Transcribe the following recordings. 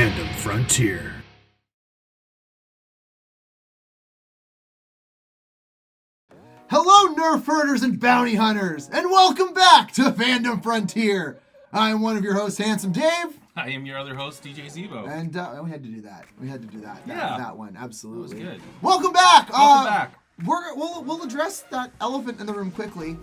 Fandom Frontier. Hello, Nerf herders and bounty hunters, and welcome back to Fandom Frontier. I'm one of your hosts, Handsome Dave. I am your other host, DJ Zebo. And we had to do that. That one, absolutely. That was good. Welcome back. Welcome back. We'll address that elephant in the room quickly.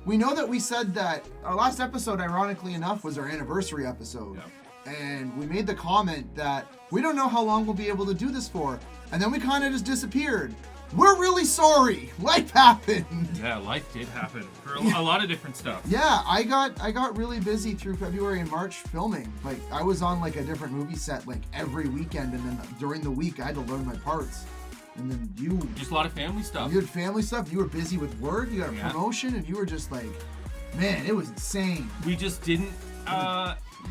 We know that we said that our last episode, ironically enough, was our anniversary episode. Yep. And we made the comment that we don't know how long we'll be able to do this for. And then we kind of just disappeared. We're really sorry. Life happened. Yeah, life did happen for a lot of different stuff. Yeah, I got really busy through February and March filming. Like, I was on like a different movie set like every weekend, and then during the week I had to learn my parts. And then just a lot of family stuff. You had family stuff. You were busy with work. You got a promotion, and you were just like, man, it was insane. We just didn't.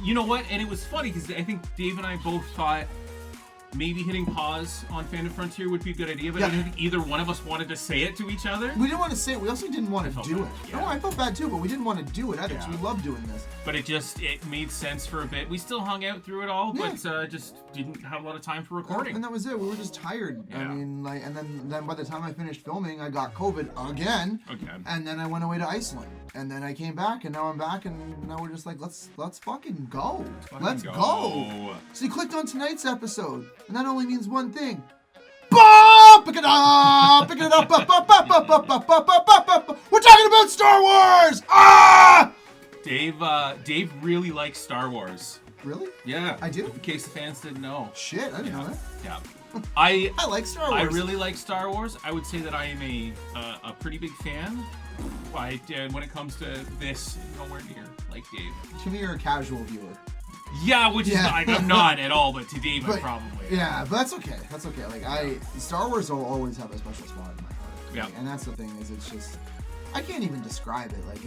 You know what? And it was funny because I think Dave and I both thought maybe hitting pause on Fandom Frontier would be a good idea, but I don't think either one of us wanted to say it to each other. We didn't want to say it. We also didn't want to do it. Yeah. No, I felt bad too, but we didn't want to do it either because we love doing this. But it made sense for a bit. We still hung out through it all, but just didn't have a lot of time for recording. And that was it. We were just tired. Yeah. I mean, like, and then by the time I finished filming, I got COVID again. Okay. And then I went away to Iceland. And then I came back, and now I'm back, and now we're just like, let's fucking go. Let's go. So you clicked on tonight's episode, and that only means one thing. Pick it up! Pick it up! We're talking about Star Wars! Dave really likes Star Wars. Really? Yeah. I do? In case the fans didn't know. Shit, I didn't know that. Yeah. I like Star Wars. I really like Star Wars. I would say that I am a pretty big fan. When it comes to this, nowhere near like Dave. To me, you're a casual viewer. Yeah, which is I'm not at all, but to Dave, probably. Yeah, but that's okay. That's okay. Like Star Wars will always have a special spot in my heart. Yeah. And that's the thing is, it's just I can't even describe it. Like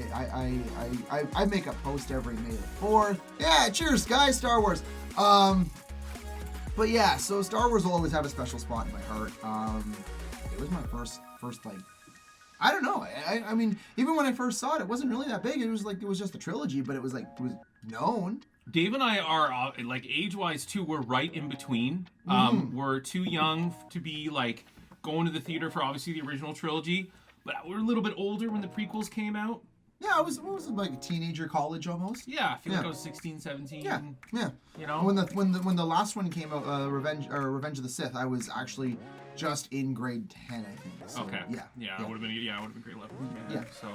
I make a post every May the 4th. Yeah, cheers, guys, Star Wars. But yeah, so Star Wars will always have a special spot in my heart. It was my first like. I don't know. I mean, even when I first saw it, it wasn't really that big. It was just a trilogy, but it was known. Dave and I are like age-wise too. We're right in between. We're too young to be like going to the theater for obviously the original trilogy, but we're a little bit older when the prequels came out. Yeah, I was like a teenager, college almost. Yeah, I feel like I was 16, 17. Yeah. You know, when the last one came out, Revenge of the Sith, I was actually just in grade 10, I think. So, okay. Yeah. I would have been grade 11. Yeah. So.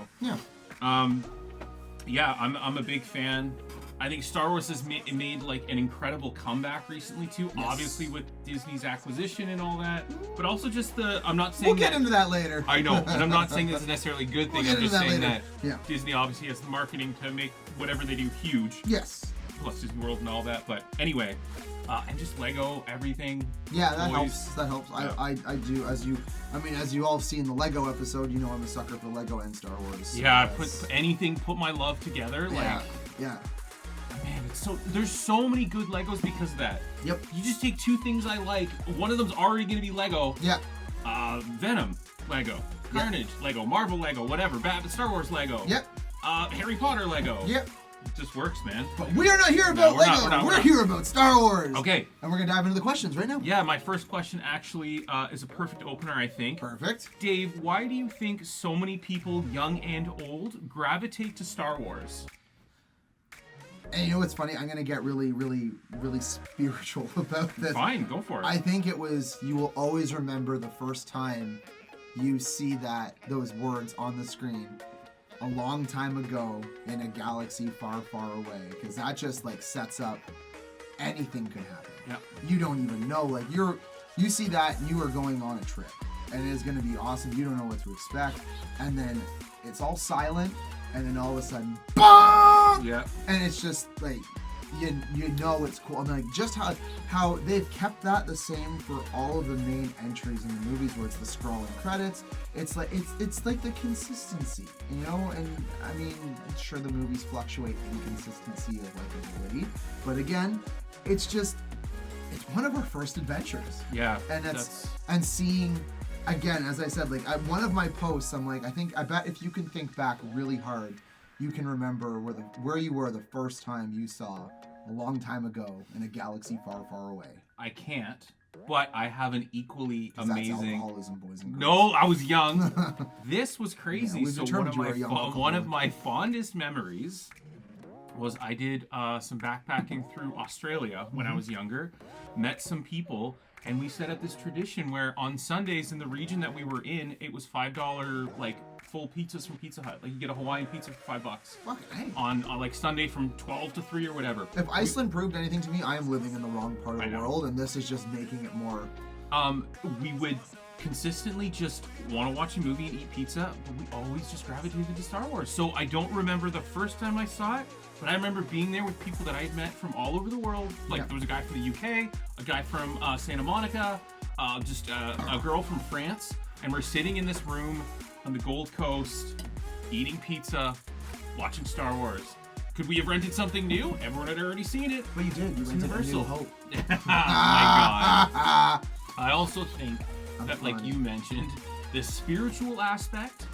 Yeah. I'm a big fan. I think Star Wars has made like an incredible comeback recently too. Yes. Obviously with Disney's acquisition and all that, but also just I'm not saying we'll get into that later. I know, and I'm not saying that's necessarily a good thing. I'm just saying that Disney obviously has the marketing to make whatever they do huge. Yes. Plus Disney World and all that. But anyway, and just Lego, everything. Yeah, that helps. That helps. Yeah. I do. As you all have seen the Lego episode, you know I'm a sucker for Lego and Star Wars. Yeah, put my love together. Yeah. Man, there's so many good Legos because of that. Yep. You just take two things I like. One of them's already going to be Lego. Yeah. Venom Lego. Carnage Lego. Marvel Lego. Whatever. Star Wars Lego. Yep. Harry Potter Lego. Yep. It just works, man. But we are not here about Lego. We're here about Star Wars. Okay. And we're going to dive into the questions right now. Yeah, my first question actually is a perfect opener, I think. Perfect. Dave, why do you think so many people, young and old, gravitate to Star Wars? And you know what's funny? I'm going to get really, really, really spiritual about this. Fine, go for it. I think it was, you will always remember the first time you see those words on the screen a long time ago in a galaxy far, far away. Because that just like sets up anything could happen. Yep. You don't even know. Like you see that and you are going on a trip. And it is going to be awesome. You don't know what to expect. And then it's all silent. And then all of a sudden, BOOM! Yeah. And it's just like, you know it's cool. And like just how they've kept that the same for all of the main entries in the movies where it's the scrolling credits. It's like it's like the consistency, you know? And I mean, sure the movies fluctuate in consistency of like ability. But again, it's one of our first adventures. Yeah. And and seeing, again, as I said, like one of my posts, I'm like, I bet if you can think back really hard, you can remember where you were the first time you saw a long time ago in a galaxy far, far away. I can't, but I have an equally 'Cause that's amazing. alcoholism, boys and girls. No, I was young. This was crazy. Yeah, we've So determined you were a young one of alcoholic. my fondest memories was I did some backpacking through Australia when I was younger. Met some people, and we set up this tradition where on Sundays in the region that we were in, it was $5 like full pizzas from Pizza Hut. Like you get a Hawaiian pizza for $5 Fucking hey. on like Sunday from 12 to 3 or whatever. If Iceland proved anything to me, I am living in the wrong part of I the know. world, and this is just making it more. We would consistently just want to watch a movie and eat pizza, but we always just gravitated to Star Wars. So I don't remember the first time I saw it, but I remember being there with people that I had met from all over the world. Like Yeah. there was a guy from the UK, a guy from Santa Monica, just a girl from France, and we're sitting in this room on the Gold Coast, eating pizza, watching Star Wars. Could we have rented something new? Everyone had already seen it. But you did. You rented A New Universal. Hope. Oh my God. I also think I'm that, like fine. you mentioned, the spiritual aspect.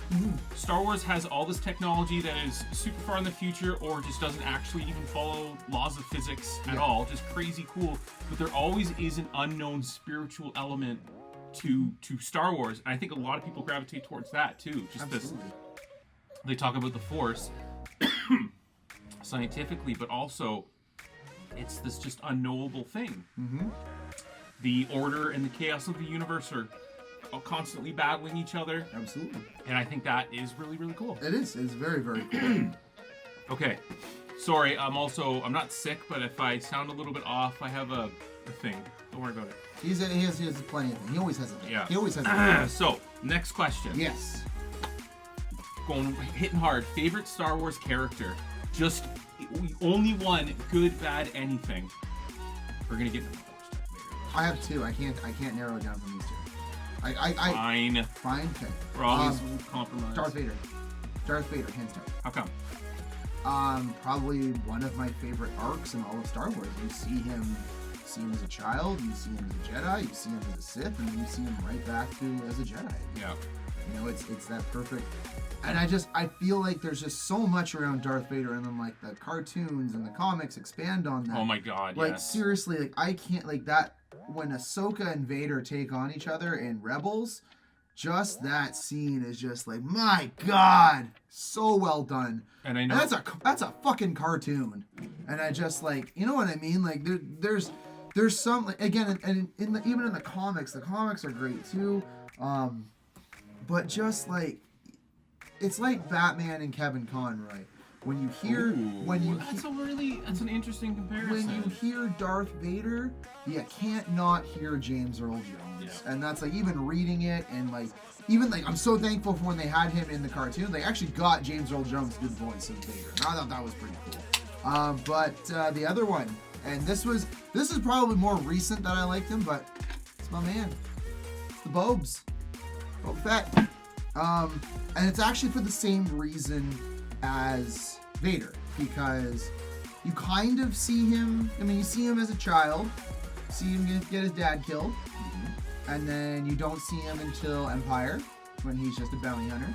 Star Wars has all this technology that is super far in the future, or just doesn't actually even follow laws of physics at Yeah. all. Just crazy cool. But there always is an unknown spiritual element to Star Wars, and I think a lot of people gravitate towards that too. Just this, Absolutely. they talk about the Force scientifically, but also it's this just unknowable thing. The order and the chaos of the universe are constantly battling each other, Absolutely. and I think that is really, really cool. It is. It's very, very cool. Okay, sorry, I'm not sick, but if I sound a little bit off, I have a thing. Don't worry about it. He has plenty of things. He always has a thing. Yeah. He always has a thing. So, next question. Yes. Going hitting hard. Favorite Star Wars character? Just only one. Good, bad, anything. We're gonna get into that. I have two. I can't narrow it down from these two. Fine. Fine. Okay. We're always compromised. Darth Vader. Darth Vader, hands down. How come? Probably one of my favorite arcs in all of Star Wars. You see him as a child, you see him as a Jedi, you see him as a Sith, and then you see him right back to as a Jedi. Yeah. You know, it's that perfect. And I feel like there's just so much around Darth Vader, and then like the cartoons and the comics expand on that. Oh my God. Like yes. seriously, like I can't like that when Ahsoka and Vader take on each other in Rebels. Just that scene is just like, my God, so well done. And I know That's a fucking cartoon, and I just like, you know what I mean? Like there's some like, again, and even in the comics are great too. But just like, it's like Batman and Kevin Conroy. When you hear that's an interesting comparison. when you hear Darth Vader, you can't not hear James Earl Jones. Yeah. And that's like, even reading it, and like even like I'm so thankful for when they had him in the cartoon. They actually got James Earl Jones to do the voice of Vader. And I thought that was pretty cool. But the other one, and this is probably more recent that I liked him, but it's my man. It's the Boba Fett. And it's actually for the same reason as Vader, because you kind of see him, you see him as a child, see him get his dad killed, and then you don't see him until Empire, when he's just a bounty hunter.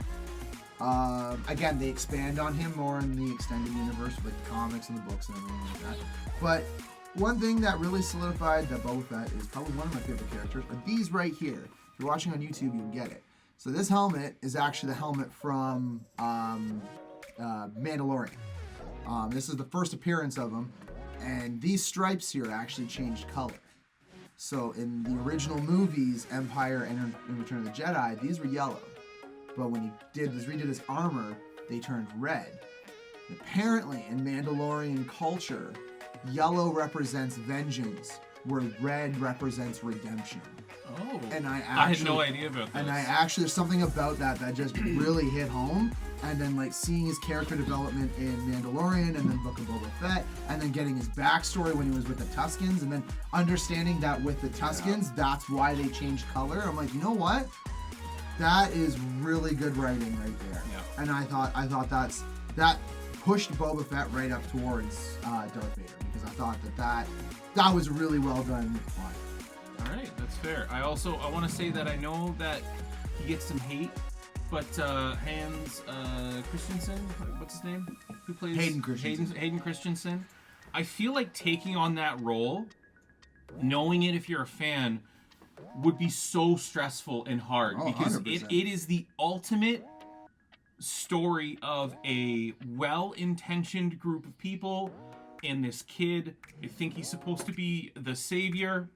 Again, they expand on him more in the extended universe with the comics and the books and everything like that. But one thing that really solidified that Boba Fett is probably one of my favorite characters are these right here. If you're watching on YouTube, you'll get it. So this helmet is actually the helmet from Mandalorian. This is the first appearance of him, and these stripes here actually changed color. So in the original movies, Empire and in Return of the Jedi, these were yellow. But when he redid his armor, they turned red. And apparently, in Mandalorian culture, yellow represents vengeance, where red represents redemption. Oh. And I had no idea about this. And there's something about that just really hit home. And then like seeing his character development in Mandalorian, and then Book of Boba Fett, and then getting his backstory when he was with the Tuskens, and then understanding that with the Tuskens, that's why they changed color. I'm like, you know what? That is really good writing right there. Yeah. And I thought that pushed Boba Fett right up towards Darth Vader, because I thought that was really well done. All right, that's fair. I want to say that I know that he gets some hate, but Hans Christensen, what's his name? Who plays Hayden Christensen. Hayden Christensen. I feel like taking on that role, knowing it if you're a fan, would be so stressful and hard because 100%. it is the ultimate story of a well-intentioned group of people and this kid. I think he's supposed to be the savior,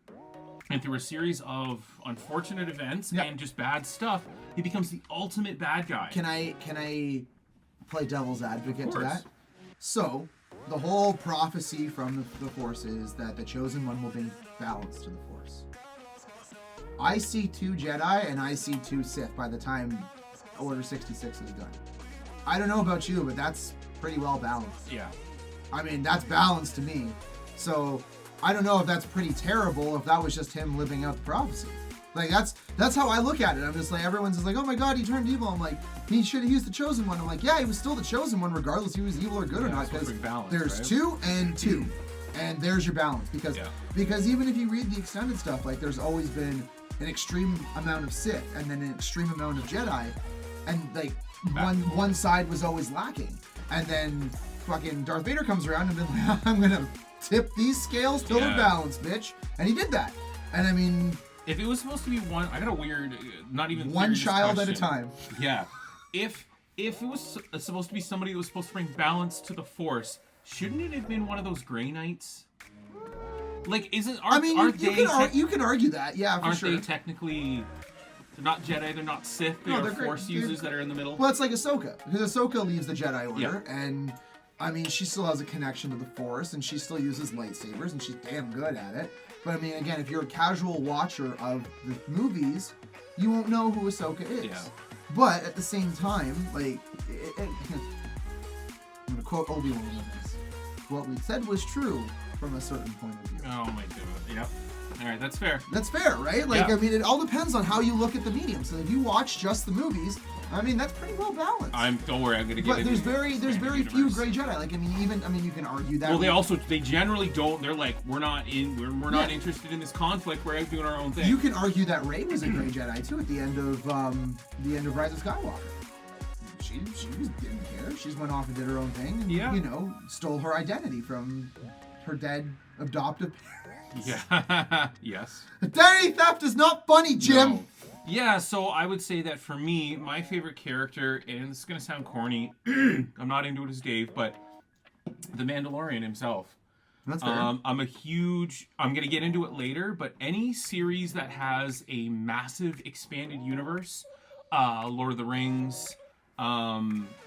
and through a series of unfortunate events and just bad stuff, he becomes the ultimate bad guy. Can I play devil's advocate to that? So, the whole prophecy from the Force is that the Chosen One will bring balance to the Force. I see 2 Jedi and I see 2 Sith by the time Order 66 is done. I don't know about you, but that's pretty well balanced. Yeah. I mean, that's balanced to me. So, I don't know if that's pretty terrible, if that was just him living out the prophecy. Like, that's how I look at it. I'm just like, everyone's just like, oh my god, he turned evil. I'm like, he's the Chosen One. I'm like, yeah, he was still the Chosen One regardless if he was evil or good or not. Because there's 2 and 2. And there's your balance. Because even if you read the extended stuff, like, there's always been an extreme amount of Sith and then an extreme amount of Jedi. And, like, one side was always lacking. And then fucking Darth Vader comes around and been like, I'm going to tip these scales till they're balanced, bitch. And he did that. And I mean... If it was supposed to be I got a weird, not even one child question. at a time. Yeah. If it was supposed to be somebody that was supposed to bring balance to the Force, shouldn't it have been one of those Grey Knights? Like, you can argue that, yeah, for sure. Aren't they technically... They're not Jedi, they're not Sith, they're Force users that are in the middle? Well, it's like Ahsoka. Because Ahsoka leaves the Jedi Order, and, I mean, she still has a connection to the Force, and she still uses lightsabers, and she's damn good at it. But, I mean, again, if you're a casual watcher of the movies, you won't know who Ahsoka is. Yeah. But, at the same time, like, I'm going to quote Obi-Wan on this. What we said was true from a certain point of view. Oh, my God. Yep. All right, that's fair. That's fair, right? Like, I mean, it all depends on how you look at the medium. So if you watch just the movies, I mean, that's pretty well balanced. Don't worry, I'm gonna get. But there's very few Grey Jedi. Like, I mean, you can argue that. Well, they generally don't. They're like, we're not interested in this conflict. We're out doing our own thing. You can argue that Rey was a Grey Jedi too at the end of Rise of Skywalker. She didn't care. She just went off and did her own thing. And, you know, stole her identity from her dead adoptive parents. Yeah. Yes. Identity theft is not funny, Jim. No. Yeah, so I would say that for me, my favorite character, and this is going to sound corny, I'm not into it as Dave, but the Mandalorian himself. That's fair. I'm going to get into it later, but any series that has a massive expanded universe, Lord of the Rings,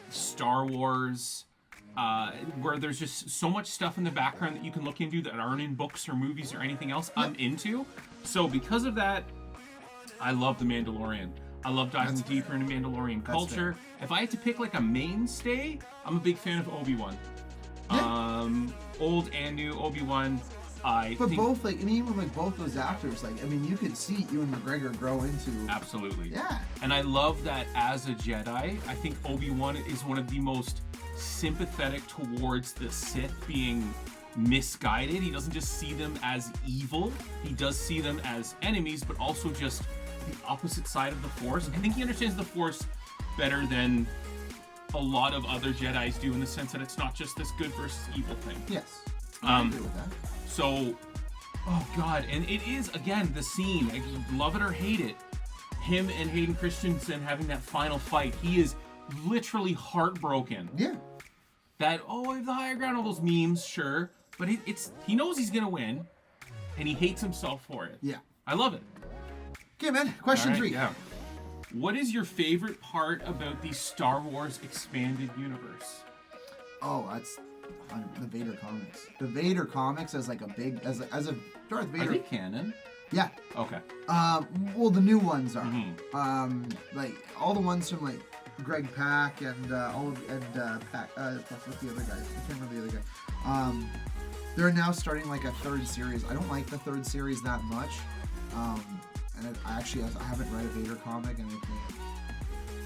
Star Wars, where there's just so much stuff in the background that you can look into that aren't in books or movies or anything else, I'm into. So because of that, I love The Mandalorian. I love diving deeper into Mandalorian culture. If I had to pick like a mainstay, I'm a big fan of Obi-Wan. Old and new Obi-Wan. Both, like, I mean, even like both those actors, like, I mean, you could see Ewan McGregor grow into. Absolutely. Yeah. And I love that as a Jedi, I think Obi-Wan is one of the most sympathetic towards the Sith being misguided. He doesn't just see them as evil. He does see them as enemies, but also just the opposite side of the Force. I think he understands the Force better than a lot of other Jedis do, in the sense that it's not just this good versus evil thing. Yes. I agree with that. So, oh god, and it is, again, the scene, like, love it or hate it, him and Hayden Christensen having that final fight, he is literally heartbroken. Yeah. That, I have the higher ground, all those memes, sure, but he knows he's gonna win, and he hates himself for it. Yeah. I love it. Okay, man, question 3. Yeah. What is your favorite part about the Star Wars expanded universe? Oh, that's the Vader comics. The Vader comics as like a big, as a Darth Vader. Are they canon? Yeah. Okay. Well, the new ones are. Mm-hmm. Like all the ones from like Greg Pak and Pak. What's the other guy? I can't remember the other guy. They're now starting like a 3rd series. I don't like the 3rd series that much. And I haven't read a Vader comic in I think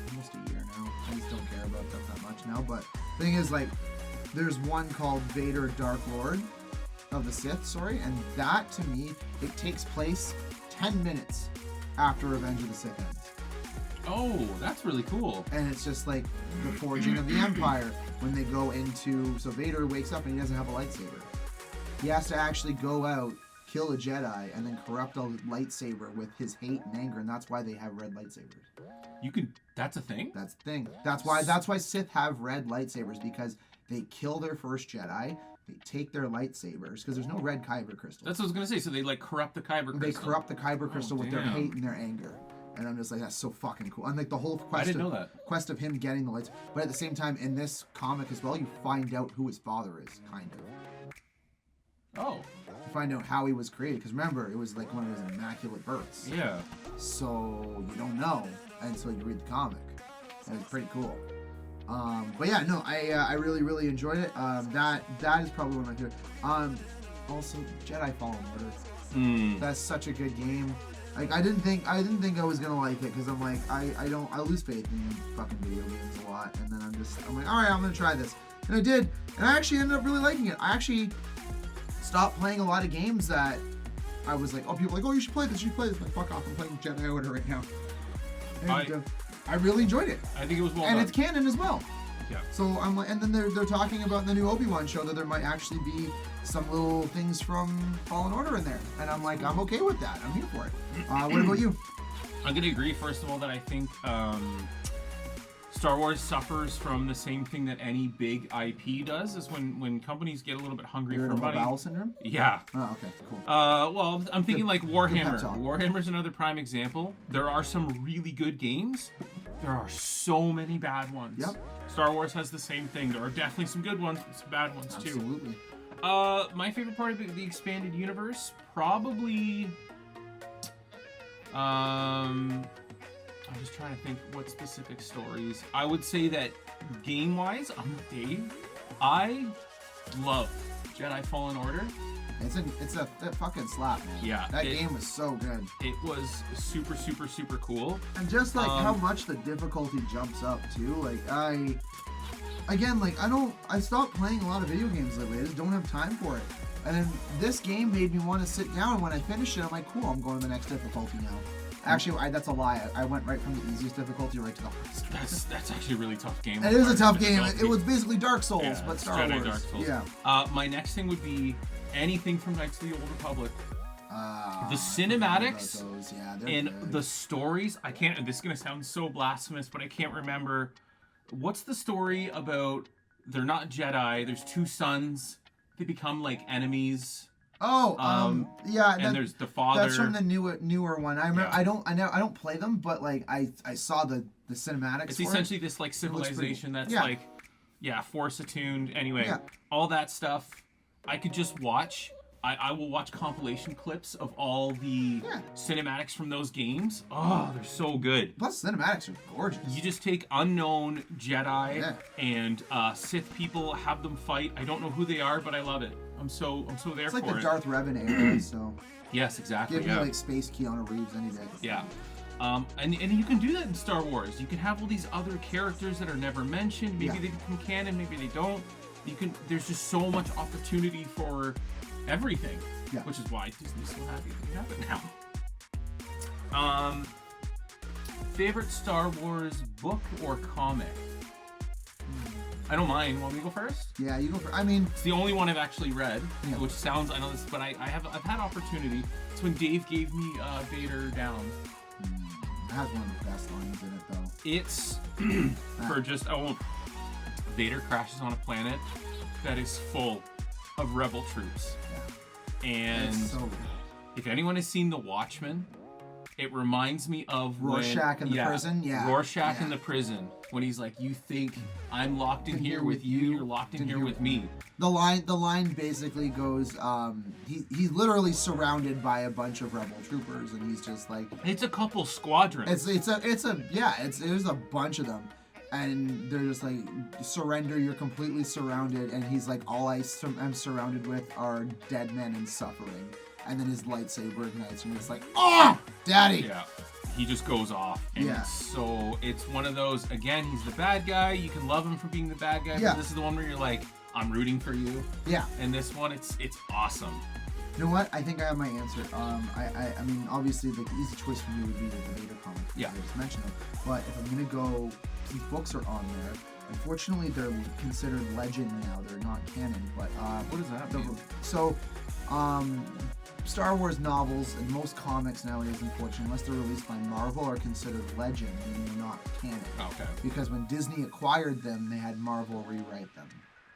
almost a year now. I just don't care about them that much now. But the thing is, like, there's one called Vader Dark Lord of the Sith, and that, to me, it takes place 10 minutes after Revenge of the Sith ends. Oh, that's really cool. And it's just like the forging of the Empire when they go into... So Vader wakes up and he doesn't have a lightsaber. He has to actually go out, kill a Jedi, and then corrupt a lightsaber with his hate and anger, and that's why they have red lightsabers. That's a thing? That's the thing. That's why Sith have red lightsabers, because they kill their first Jedi, they take their lightsabers, because there's no red kyber crystals. That's what I was going to say. So they like corrupt the kyber crystal. They corrupt the kyber crystal with their hate and their anger. And I'm just like, that's so fucking cool. And like the whole quest of him getting the lights. But at the same time, in this comic as well, you find out who his father is, kind of. Oh. You find out how he was created. Because remember, it was like one of his immaculate births. Yeah. So you don't know until you read the comic. And it's pretty cool. But yeah, no, I really, really enjoyed it. That is probably one of my favorite. Also, Jedi Fallen Order. That's such a good game. Like I didn't think I was gonna like it, because I'm like I lose faith in fucking video games a lot, and then I'm like, all right, I'm gonna try this, and I did, and I actually ended up really liking it. I actually stopped playing a lot of games that I was like, oh, people are like, oh, you should play this, Like, fuck off, I'm playing Jedi Order right now. And, I really enjoyed it. I think it was well and done. It's canon as well. Yeah. So I'm like, and then they're talking about the new Obi-Wan show that there might actually be some little things from Fallen Order in there, and I'm like, I'm okay with that. I'm here for it. What about you? I'm gonna agree. First of all, that I think Star Wars suffers from the same thing that any big IP does, is when companies get a little bit hungry for money. Bowel syndrome? Yeah. Oh, okay, cool. Well, I'm thinking like Warhammer. talk. Warhammer's another prime example. There are some really good games. There are so many bad ones. Yep. Star Wars has the same thing. There are definitely some good ones, but some bad ones too. Absolutely. My favorite part of the expanded universe, probably. I'm just trying to think what specific stories. I would say that game-wise, I'm Dave. I love Jedi Fallen Order. It's a fucking slap, man. Yeah. That game was so good. It was super, super, super cool. And just like how much the difficulty jumps up too. Like I stopped playing a lot of video games lately. I just don't have time for it. And then this game made me want to sit down. And when I finished it, I'm like, cool, I'm going to the next difficulty now. Actually, that's a lie. I went right from the easiest difficulty right to the hardest. That's actually a really tough game. It is a tough game. It was basically Dark Souls, but Star Jedi Wars. Dark Souls. Yeah. My next thing would be anything from Knights of the Old Republic. The cinematics and good. the stories. I can't. This is gonna sound so blasphemous, but I can't remember. What's the story about? They're not Jedi. There's two sons. They become like enemies. Oh, yeah. And there's the father. That's from the newer one. I remember. Yeah. I don't play them, but like I saw the cinematics. It's essentially this like civilization that's like, Force attuned. Anyway, all that stuff. I could just watch. I will watch compilation clips of all the cinematics from those games. Oh, they're so good. Plus, cinematics are gorgeous. You just take unknown Jedi and Sith people, have them fight. I don't know who they are, but I love it. I'm so there for it. It's like the Darth Revan era, so. Yes, exactly. Give me like space Keanu Reeves any day. Yeah. And you can do that in Star Wars. You can have all these other characters that are never mentioned. Maybe they become canon, maybe they don't. There's just so much opportunity for everything, which is why Disney's so happy that we have it now. Favorite Star Wars book or comic? I don't mind. Want me to go first? Yeah, you go first. I mean, it's the only one I've actually read, which sounds, I know this, but I've had opportunity. It's when Dave gave me Vader Down. It has one of the best lines in it, though. It's for just Vader crashes on a planet that is full of rebel troops. Yeah. And it's so good. If anyone has seen The Watchmen, it reminds me of Rorschach in the prison. Yeah. Rorschach in the prison. When he's like, you think I'm locked in here with you, you're locked in here with me. The line basically goes, he's literally surrounded by a bunch of rebel troopers, and he's just like, it's a couple squadrons. It was a bunch of them. And they're just like, surrender, you're completely surrounded. And he's like, all I'm surrounded with are dead men and suffering. And then his lightsaber ignites, and it's like, oh, daddy! Yeah, he just goes off. And it's one of those, again, he's the bad guy. You can love him for being the bad guy. But this is the one where you're like, I'm rooting for you. Yeah. And this one, it's awesome. You know what? I think I have my answer. I mean, obviously, the easy choice for me would be the Vader comic. Yeah. I just mentioned them. But if I'm going to go, since books are on there, Unfortunately, they're considered legend now. They're not canon. But What does that mean? So, Star Wars novels and most comics nowadays, unfortunately, unless they're released by Marvel, are considered legend and they're not canon. Okay. Because when Disney acquired them, they had Marvel rewrite them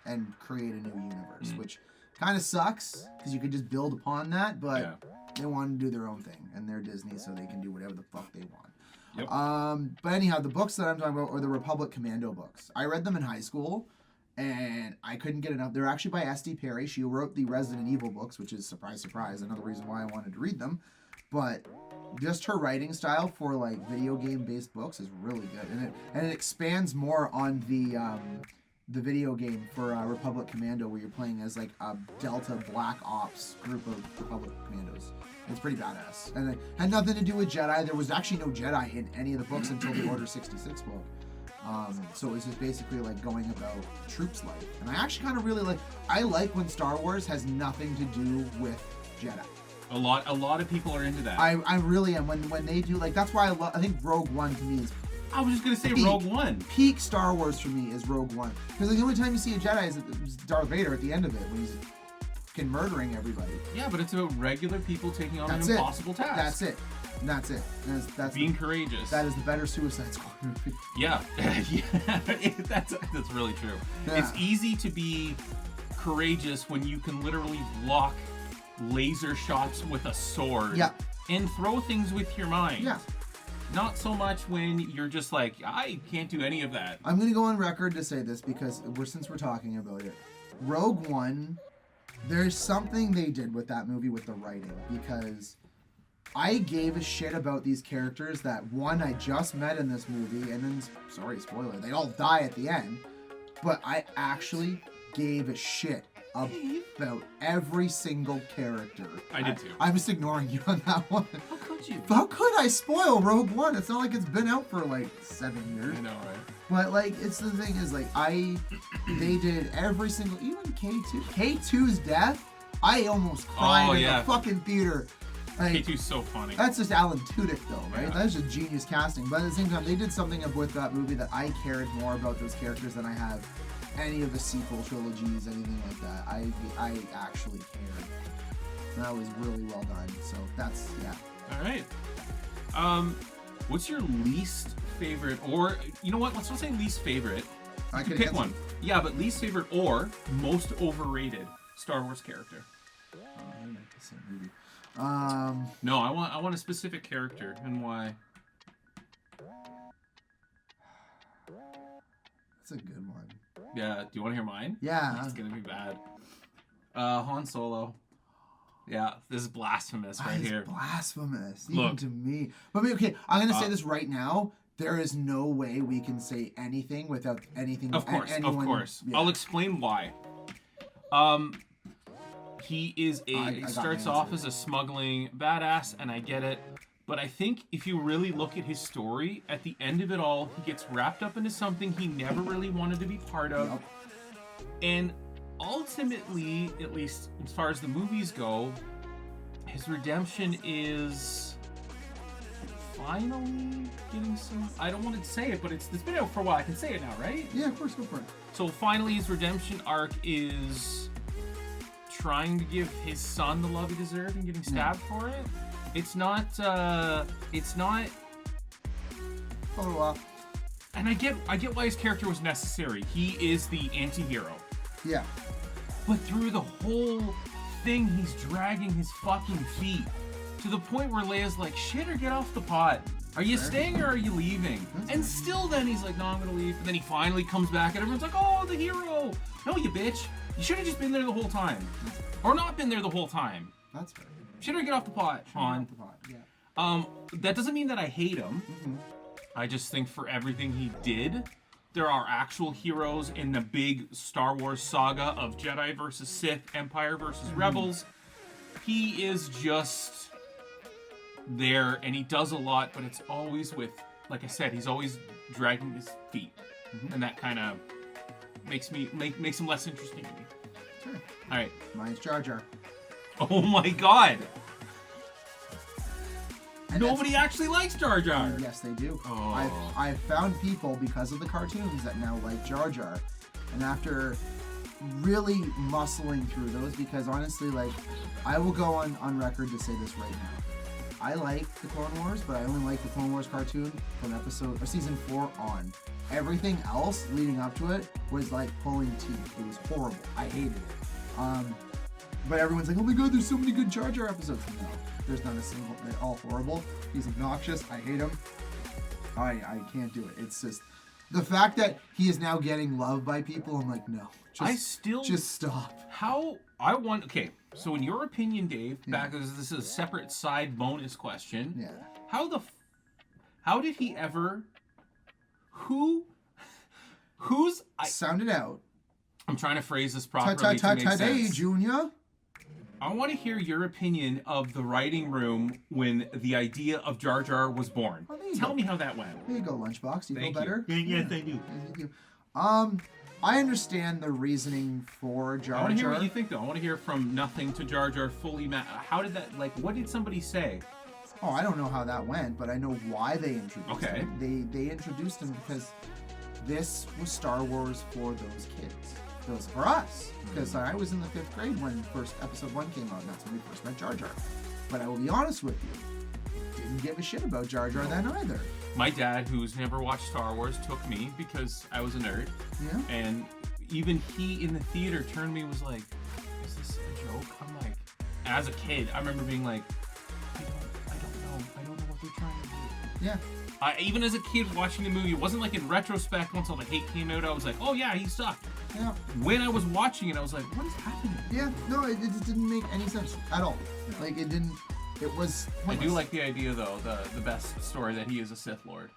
and create a new universe, which kind of sucks because you could just build upon that, but they want to do their own thing, and they're Disney, so they can do whatever the fuck they want. Yep. But anyhow, the books that I'm talking about are the Republic Commando books. I read them in high school, and I couldn't get enough. They're actually by S.D. Perry. She wrote the Resident Evil books, which is, surprise, surprise, another reason why I wanted to read them. But just her writing style for like video game based books is really good, and it expands more on the video game for Republic Commando, where you're playing as like a Delta Black Ops group of Republic Commandos. It's pretty badass, and it had nothing to do with Jedi. There was actually no Jedi in any of the books until the Order 66 book. So it was just basically like going about troops life, and I actually kind of really like. I like when Star Wars has nothing to do with Jedi. A lot of people are into that. I really am. When they do, like, that's why I think Rogue One to me is. I was just gonna say peak, Rogue One. Peak Star Wars for me is Rogue One, because like, the only time you see a Jedi is Darth Vader at the end of it when he's murdering everybody. Yeah, but it's about regular people taking on an impossible task. That's it. That's it. That's being courageous. That is the better Suicide Squad movie. Yeah, that's really true. Yeah. It's easy to be courageous when you can literally block laser shots with a sword. Yeah. And throw things with your mind. Yeah. Not so much when you're just like, I can't do any of that. I'm gonna go on record to say this because since we're talking about it, Rogue One. There's something they did with that movie with the writing, because I gave a shit about these characters that, one, I just met in this movie, and then, sorry, spoiler, they all die at the end, but I actually gave a shit about every single character. I did too. I'm just ignoring you on that one. How could you? How could I spoil Rogue One? It's not like it's been out for like 7 years. I know, right? But like, it's the thing is like, they did every single, even K2's death, I almost cried in the fucking theater. Like, K2's so funny. That's just Alan Tudyk though, right? Yeah. That's just genius casting. But at the same time, they did something with that movie that I cared more about those characters than I have any of the sequel trilogies, anything like that. I actually cared. That was really well done. So that's, yeah. All right. What's your least favorite, or you know what? Let's not say least favorite. I could pick one. Yeah, but least favorite or most overrated Star Wars character. I like the same movie. No, I want a specific character and why. That's a good one. Yeah. Do you want to hear mine? Yeah. It's gonna be bad. Han Solo. Yeah, this is blasphemous right here. Blasphemous, even to me. But okay, I'm gonna say this right now. There is no way we can say anything without anything. Of course, anyone, of course. Yeah. I'll explain why. He is he starts off as a smuggling badass, and I get it. But I think if you really look at his story, at the end of it all, he gets wrapped up into something he never really wanted to be part of. Yep. And ultimately, at least as far as the movies go, his redemption is finally getting some... I don't want to say it, but it's been out for a while. I can say it now, right? Yeah, of course, go for it. So finally his redemption arc is trying to give his son the love he deserved and getting stabbed for it. It's not Oh, well. and I get why his character was necessary. He is the anti-hero. Yeah. But through the whole thing, he's dragging his fucking feet to the point where Leia's like, shit or get off the pot. Are you staying or are you leaving? And still then he's like, no, I'm gonna leave. And then he finally comes back and everyone's like, oh, the hero. No, you bitch. You should have just been there the whole time. Or not been there the whole time. That's fair. Should or get off the pot, Han. Yeah. That doesn't mean that I hate him. Mm-hmm. I just think for everything he did, there are actual heroes in the big Star Wars saga of Jedi versus Sith, Empire versus Rebels. He is just there, and he does a lot, but it's always with, like I said, he's always dragging his feet, and that kind of makes him less interesting to me. Sure. All right. Mine's Jar Jar. Oh my God. And Nobody actually likes Jar Jar. Yes, they do. Oh. I've found people because of the cartoons that now like Jar Jar, and after really muscling through those, because honestly, like, I will go on record to say this right now. I like the Clone Wars, but I only like the Clone Wars cartoon from season 4 on. Everything else leading up to it was like pulling teeth. It was horrible. I hated it. But everyone's like, oh my god, there's so many good Jar Jar episodes. No, there's not a single. They're all horrible. He's obnoxious. I hate him. I can't do it. It's just the fact that he is now getting loved by people. I'm like, no. Just stop. Okay, so in your opinion, Dave, this is a separate side bonus question. Yeah. How did he ever? Sound it out. I'm trying to phrase this properly to make sense. Junior. I want to hear your opinion of the writing room when the idea of Jar Jar was born. Tell me how that went. There you go, Lunchbox. You Thank feel better? Yes, I do. Thank you. I understand the reasoning for Jar Jar. I want to hear what you think, though. I want to hear from nothing to Jar Jar fully. How did that, what did somebody say? Oh, I don't know how that went, but I know why they introduced him. They introduced him because this was Star Wars for those kids. It was for us. Because I was in the 5th grade when first episode 1 came out, and that's when we first met Jar Jar. But I will be honest with you, didn't give a shit about Jar Jar then either. My dad, who's never watched Star Wars, took me because I was a nerd. Yeah. And even he in the theater turned to me and was like, is this a joke? I'm like, as a kid, I remember being like, I don't know what they're trying to do. Yeah. Even as a kid watching the movie, it wasn't like in retrospect, once all the hate came out, I was like, oh yeah, he sucked. Yeah. When I was watching it, I was like, what is happening? Yeah, no, it just didn't make any sense at all. Like, it didn't, it was pointless. I do like the idea, though, the best story that he is a Sith Lord.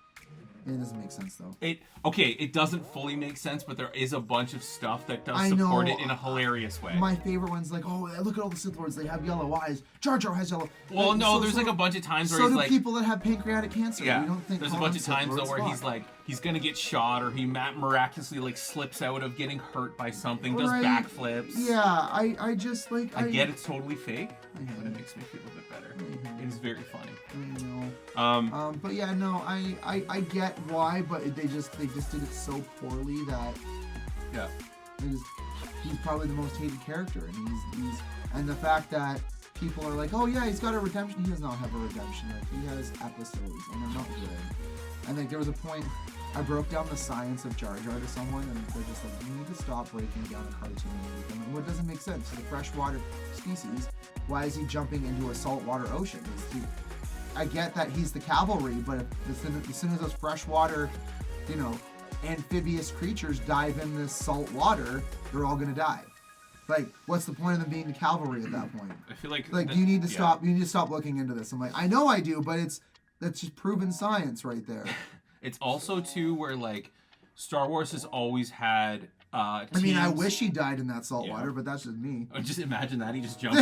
It doesn't make sense, though. It doesn't fully make sense, but there is a bunch of stuff that does support it in a hilarious way. My favorite one's like, oh, look at all the Sith Lords. They have yellow eyes. Jar Jar has yellow. Well, no, there's like a bunch of times where he's like... So do people that have pancreatic cancer. Yeah, you don't think there's a bunch of times, though, where he's like, he's going to get shot, or he miraculously, like, slips out of getting hurt by something, does backflips. Yeah, I just, like... I get it's totally fake, but it makes me feel a bit better. It is very funny. I know. But yeah, no, I get why, but they just did it so poorly that he's probably the most hated character, and and the fact that people are like, oh yeah, he's got a redemption. He does not have a redemption. Like, he has episodes, and they're not good. And like there was a point I broke down the science of Jar Jar to someone, and they're just like, you need to stop breaking down a cartoon. And what doesn't make sense? He's a freshwater species. Why is he jumping into a saltwater ocean? I get that he's the cavalry, but as soon as those freshwater, amphibious creatures dive in this salt water, they're all gonna die. Like, what's the point of them being the cavalry at that point? I feel like you need to stop. You need to stop looking into this. I'm like, I know I do, but that's just proven science right there. It's also too where like Star Wars has always had. I mean, I wish he died in that salt water, but that's just me. Just imagine that he just jumps.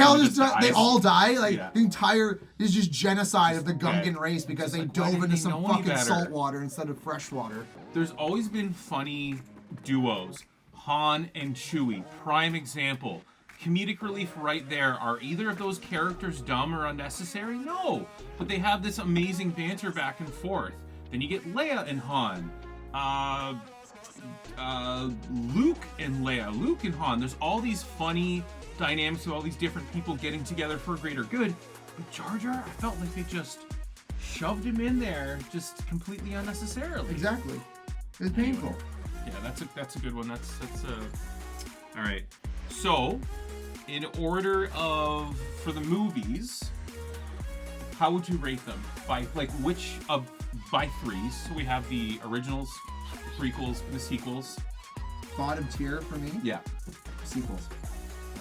They all die. Like the entire is just genocide of the Gungan race because they dove into some fucking salt water instead of fresh water. There's always been funny duos, Han and Chewie, prime example. Comedic relief right there. Are either of those characters dumb or unnecessary? No, but they have this amazing banter back and forth. Then you get Leia and Han. Luke and Leia, Luke and Han. There's all these funny dynamics of all these different people getting together for a greater good. But Jar Jar, I felt like they just shoved him in there just completely unnecessarily. Exactly. It's painful. Yeah, that's a good one. That's all right. So, in order for the movies, how would you rate them? By threes? So we have the originals, prequels, and the sequels. Bottom tier for me? Yeah. Sequels.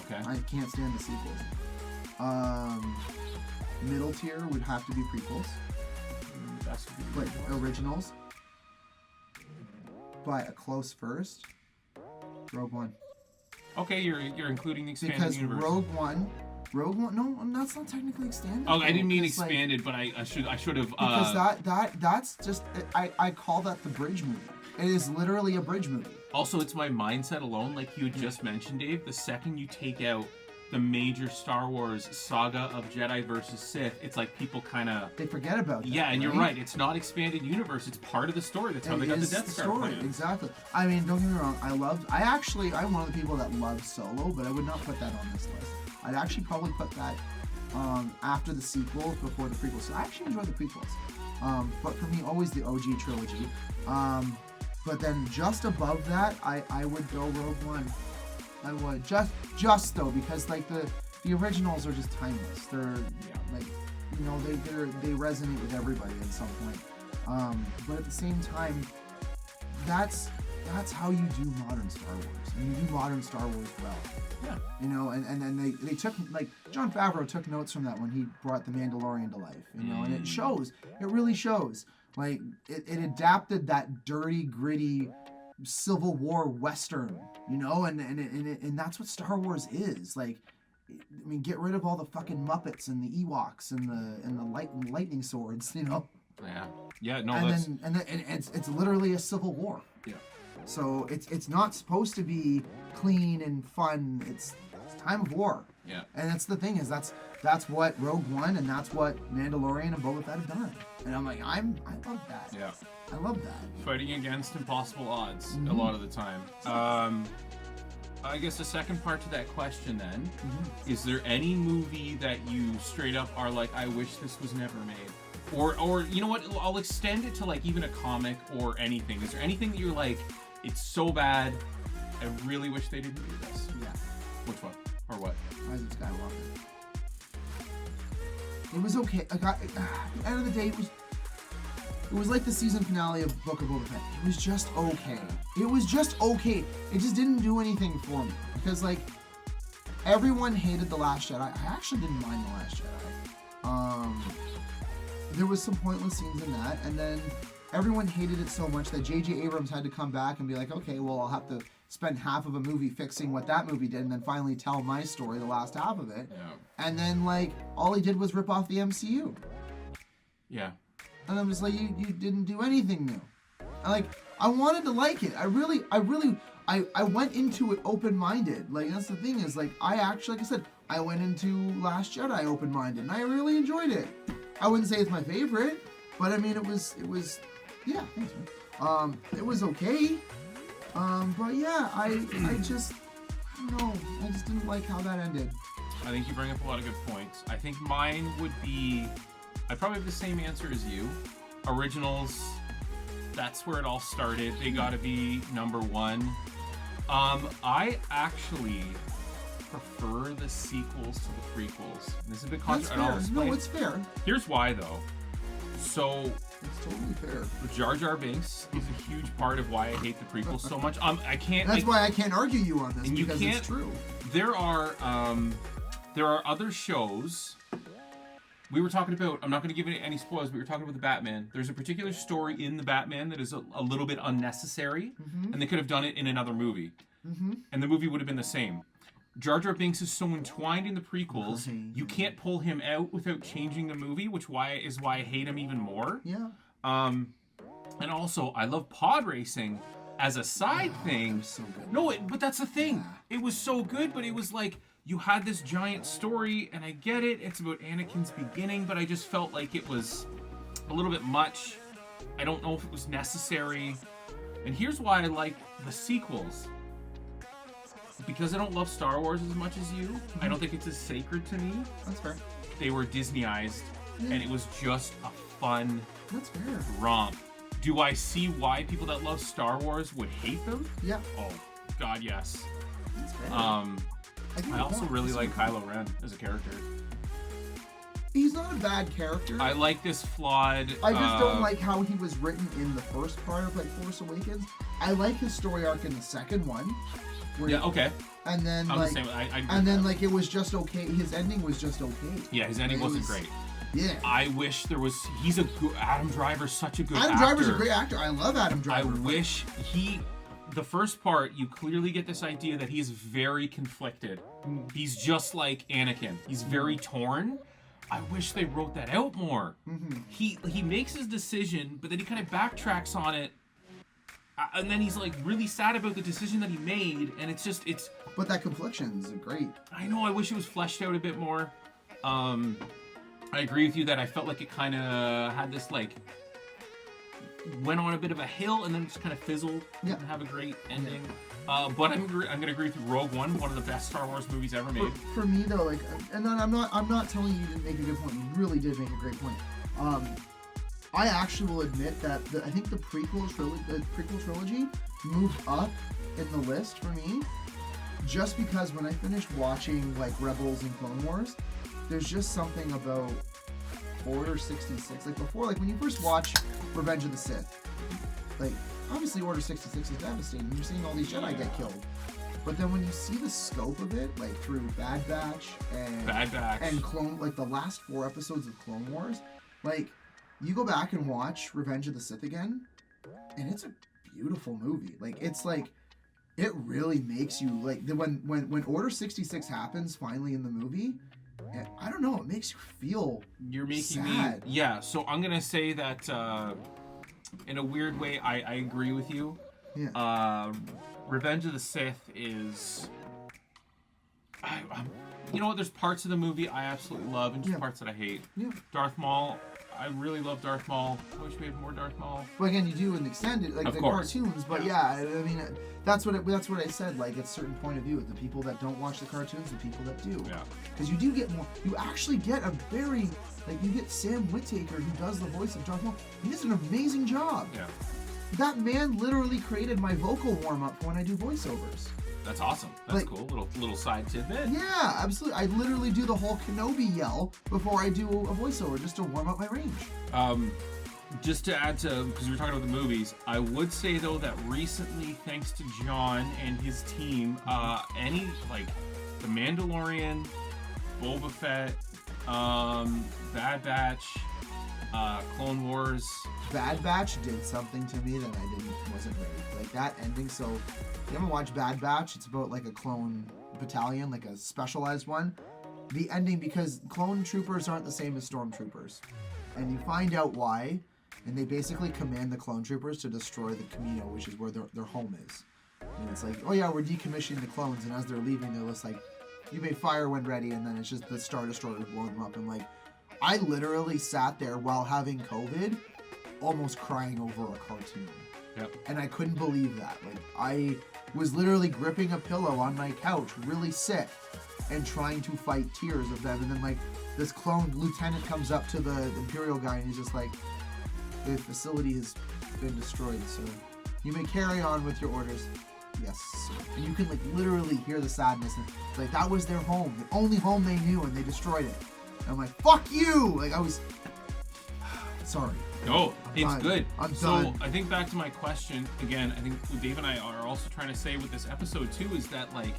Okay. I can't stand the sequels. Middle tier would have to be prequels. But originals. By a close first, Rogue One. Okay, you're including the expanded universe. Because Rogue One, no, that's not technically expanded. Oh, I didn't mean expanded, but I should have. Because that's just I call that the bridge movie. It is literally a bridge movie. Also, it's my mindset alone, like you had just mentioned, Dave. The second you take out the major Star Wars saga of Jedi versus Sith, it's like people kind of... They forget about that. Yeah, and you're right. It's not expanded universe. It's part of the story. That's how they got the Death Star plan. Exactly. I mean, don't get me wrong. I'm one of the people that love Solo, but I would not put that on this list. I'd actually probably put that after the sequels, before the prequels. So I actually enjoy the prequels. But for me, always the OG trilogy. But then just above that, I would go Rogue One. I would just though, because like the originals are just timeless. They're like, you know, they resonate with everybody at some point. But at the same time, that's how you do modern Star Wars, and you do modern Star Wars well. Yeah. You know, and then they took, like, Jon Favreau took notes from that when he brought The Mandalorian to life. You know, and it shows. It really shows. Like, it adapted that dirty, gritty Civil War Western, you know, and that's what Star Wars is. Like, I mean, get rid of all the fucking Muppets and the Ewoks and the lightning swords, you know. Yeah. No. And it's literally a civil war. Yeah. So it's not supposed to be clean and fun. It's time of war. Yeah. And that's the thing, is that's what Rogue One and that's what Mandalorian and Boba Fett have done. And I'm like, I love that. Yeah. I love that. Fighting against impossible odds a lot of the time. I guess the second part to that question then, is there any movie that you straight up are like, I wish this was never made? Or you know what, I'll extend it to like even a comic or anything. Is there anything that you're like, it's so bad, I really wish they didn't do this? Yeah. Which one? Or what? Rise of Skywalker. It was okay. At the end of the day, it was like the season finale of Book of Boba Fett. It was just okay. It was just okay. It just didn't do anything for me. Because, like, everyone hated The Last Jedi. I actually didn't mind The Last Jedi. There was some pointless scenes in that. And then everyone hated it so much that J.J. Abrams had to come back and be like, okay, well, I'll have to spend half of a movie fixing what that movie did and then finally tell my story, the last half of it. Yeah. And then, like, all he did was rip off the MCU. Yeah. And I'm just like, you didn't do anything new. I wanted to like it. I went into it open-minded. Like, that's the thing, is, like, I actually, like I said, I went into Last Jedi open-minded, and I really enjoyed it. I wouldn't say it's my favorite, but I mean, it was, yeah, thanks, man. It was okay. But yeah, I just, I don't know, I just didn't like how that ended. I think you bring up a lot of good points. I think mine would be, I'd probably have the same answer as you. Originals, that's where it all started. They gotta be number one. I actually prefer the sequels to the prequels. And this is a bit controversial. No, it's fair. Here's why, though. So, it's totally fair. Jar Jar Binks is a huge part of why I hate the prequels so much. I can't. That's why I can't argue you on this, and because it's true. There are other shows. We were talking about, I'm not going to give any spoilers, but we were talking about the Batman. There's a particular story in the Batman that is a little bit unnecessary, and they could have done it in another movie. And the movie would have been the same. Jar Jar Binks is so entwined in the prequels, you can't pull him out without changing the movie, which is why I hate him even more. Yeah. And also, I love pod racing as a side thing. So good. No, but that's the thing. It was so good, but it was like, you had this giant story, and I get it. It's about Anakin's beginning, but I just felt like it was a little bit much. I don't know if it was necessary. And here's why I like the sequels. Because I don't love Star Wars as much as you, I don't think it's as sacred to me. That's fair. They were Disneyized, and it was just a fun romp. Do I see why people that love Star Wars would hate them? Yeah. Oh, God, yes. That's fair. I also really like Kylo Ren as a character. He's not a bad character. I like this flawed... I just don't like how he was written in the first part of, like, Force Awakens. I like his story arc in the second one. Yeah, okay. And then, I'm like... the same. and then, like, it was just okay. His ending was just okay. Yeah, his ending wasn't great. Yeah. I wish there was... He's a good... Adam Driver's such a good actor. Adam Driver's a great actor. I love Adam Driver. I wish he... The first part, you clearly get this idea that he's very conflicted. He's just like Anakin. He's very torn. I wish they wrote that out more. He makes his decision, but then he kind of backtracks on it and then he's like really sad about the decision that he made, and it's But that confliction's great. I know, I wish it was fleshed out a bit more. I agree with you that I felt like it kind of had this like went on a bit of a hill and then just kind of fizzled. Yeah. Didn't have a great ending. But I'm gonna agree with you. Rogue One, one of the best Star Wars movies ever made. For me though, like, and then I'm not telling you to make a good point. You really did make a great point. I actually will admit that I think the prequel trilogy moved up in the list for me, just because when I finished watching like Rebels and Clone Wars, there's just something about Order 66. Like before, like when you first watch Revenge of the Sith, like obviously Order 66 is devastating. You're seeing all these Jedi get killed. But then when you see the scope of it, like through Bad Batch and Clone, like the last 4 episodes of Clone Wars, like you go back and watch Revenge of the Sith again, and it's a beautiful movie. Like it's like it really makes you like when Order 66 happens finally in the movie. I don't know, it makes you feel You're making sad. me yeah. So I'm gonna say that in a weird way, I agree with you. Yeah. Revenge of the Sith is, you know what? There's parts of the movie I absolutely love and just parts that I hate. Yeah. Darth Maul, I really love Darth Maul. I wish we had more Darth Maul. Well, again, you do in the extended, like of the course. cartoons, but yeah, I mean, that's what I said. Like, it's a certain point of view. The people that don't watch the cartoons, the people that do. Yeah. Because you do get more. You actually get a very, like, you get Sam Whittaker who does the voice of Darth Maul. He does an amazing job. Yeah. That man literally created my vocal warm up when I do voiceovers. That's awesome. That's like, cool. Little side tidbit. Yeah, absolutely. I literally do the whole Kenobi yell before I do a voiceover just to warm up my range. Just to add to, because we were talking about the movies, I would say though that recently, thanks to John and his team, any like The Mandalorian, Boba Fett, Bad Batch, Clone Wars. Bad Batch did something to me that I wasn't ready. Like that ending. So if you haven't watched Bad Batch, it's about like a clone battalion, like a specialized one. The ending, because clone troopers aren't the same as stormtroopers, and you find out why, and they basically command the clone troopers to destroy the Camino, which is where their home is. And it's like, oh yeah, we're decommissioning the clones, and as they're leaving, they're just like, you may fire when ready, and then it's just the Star Destroyer blowing them up. And like, I literally sat there while having COVID, almost crying over a cartoon. Yep. And I couldn't believe that. Like, I was literally gripping a pillow on my couch, really sick, and trying to fight tears of them. And then, like, this clone lieutenant comes up to the Imperial guy, and he's just like, the facility has been destroyed, so you may carry on with your orders. Yes, sir. And you can, like, literally hear the sadness. And it's like, that was their home, the only home they knew, and they destroyed it. And I'm like, fuck you! Like, I was... Sorry. No, it's good. I'm so done. I think back to my question again. I think what Dave and I are also trying to say with this episode too is that like,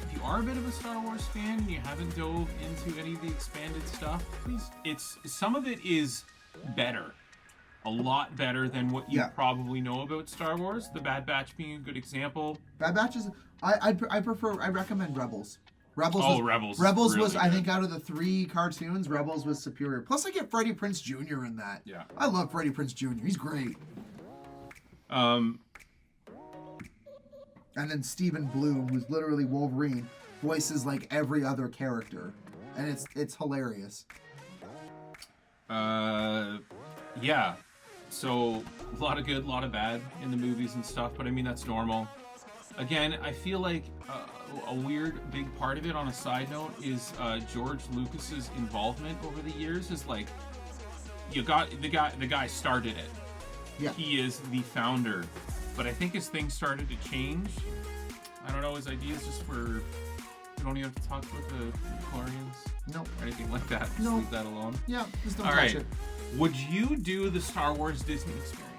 if you are a bit of a Star Wars fan and you haven't dove into any of the expanded stuff, please. Some of it is better, a lot better than what you probably know about Star Wars. The Bad Batch being a good example. Bad Batch is. I recommend Rebels. Rebels really was, good. I think, out of the 3 cartoons, Rebels was superior. Plus, I get Freddie Prinze Jr. in that. Yeah. I love Freddie Prinze Jr. He's great. And then Stephen Bloom, who's literally Wolverine, voices like every other character, and it's hilarious. Yeah. So a lot of good, a lot of bad in the movies and stuff, but I mean that's normal. Again, I feel like a weird big part of it, on a side note, is George Lucas's involvement over the years. Is like, you got the guy started it. Yeah. He is the founder, but I think as things started to change, I don't know, his ideas just were. You don't even have to talk about the Chlorians. Nope. Or anything like that. Just Nope. leave that alone. Yeah, just don't All touch right. it. Would you do the Star Wars Disney experience?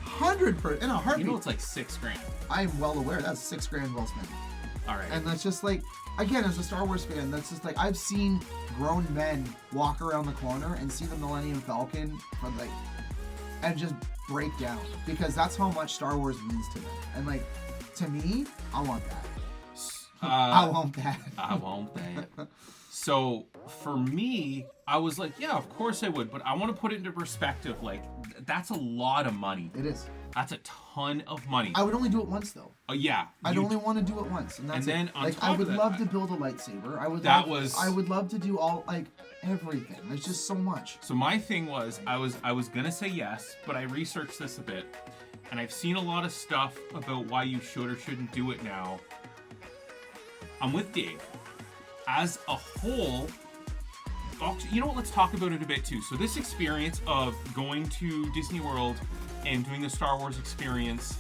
100% in a heartbeat. You know it's like $6,000. I'm well aware that's $6,000 well spent. All right. And that's just like, again, as a Star Wars fan, that's just like, I've seen grown men walk around the corner and see the Millennium Falcon for like, and just break down, because that's how much Star Wars means to them. And like, to me, I want that. I want that. I want that. So for me, I was like, yeah, of course I would, but I want to put it into perspective. Like, that's a lot of money. It is. That's a ton of money. I would only do it once though. Yeah. I'd only want to do it once, and that's then it. on Like, top I of would that, love to build a lightsaber. I would love to do all, like, everything. There's just so much. So my thing was, I was gonna say yes, but I researched this a bit, and I've seen a lot of stuff about why you should or shouldn't do it now. I'm with Dave. As a whole, you know what? Let's talk about it a bit too. So this experience of going to Disney World and doing the Star Wars experience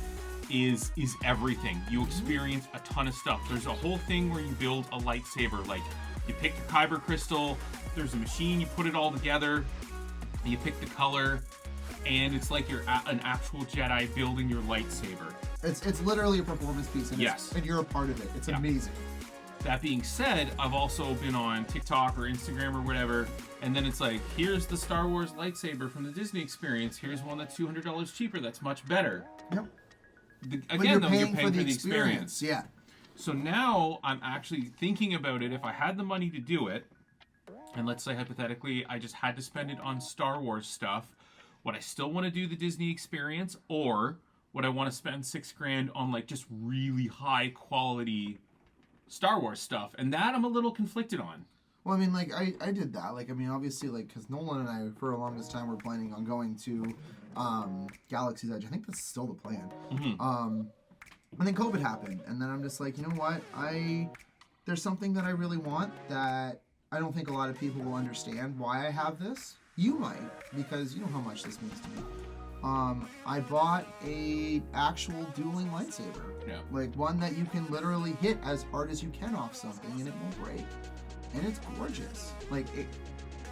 is everything. You experience a ton of stuff. There's a whole thing where you build a lightsaber. Like, you pick the kyber crystal, there's a machine, you put it all together, you pick the color, and it's like you're an actual Jedi building your lightsaber. It's literally a performance piece, and and you're a part of it. It's amazing. That being said, I've also been on TikTok or Instagram or whatever, and then it's like, here's the Star Wars lightsaber from the Disney experience. Here's one that's $200 cheaper. That's much better. Yep. Again, though, you're paying for the experience. Yeah. So now I'm actually thinking about it. If I had the money to do it, and let's say hypothetically I just had to spend it on Star Wars stuff, would I still want to do the Disney experience, or would I want to spend $6,000 on like just really high quality Star Wars stuff? And that I'm a little conflicted on. Well, I mean, like, I did that. Like, I mean, obviously, like, because Nolan and I, for the longest time, were planning on going to Galaxy's Edge. I think that's still the plan. And then COVID happened. And then I'm just like, you know what? There's something that I really want that I don't think a lot of people will understand why I have this. You might, because you know how much this means to me. I bought a actual dueling lightsaber. Yeah. Like one that you can literally hit as hard as you can off something and it won't break. And it's gorgeous. Like, it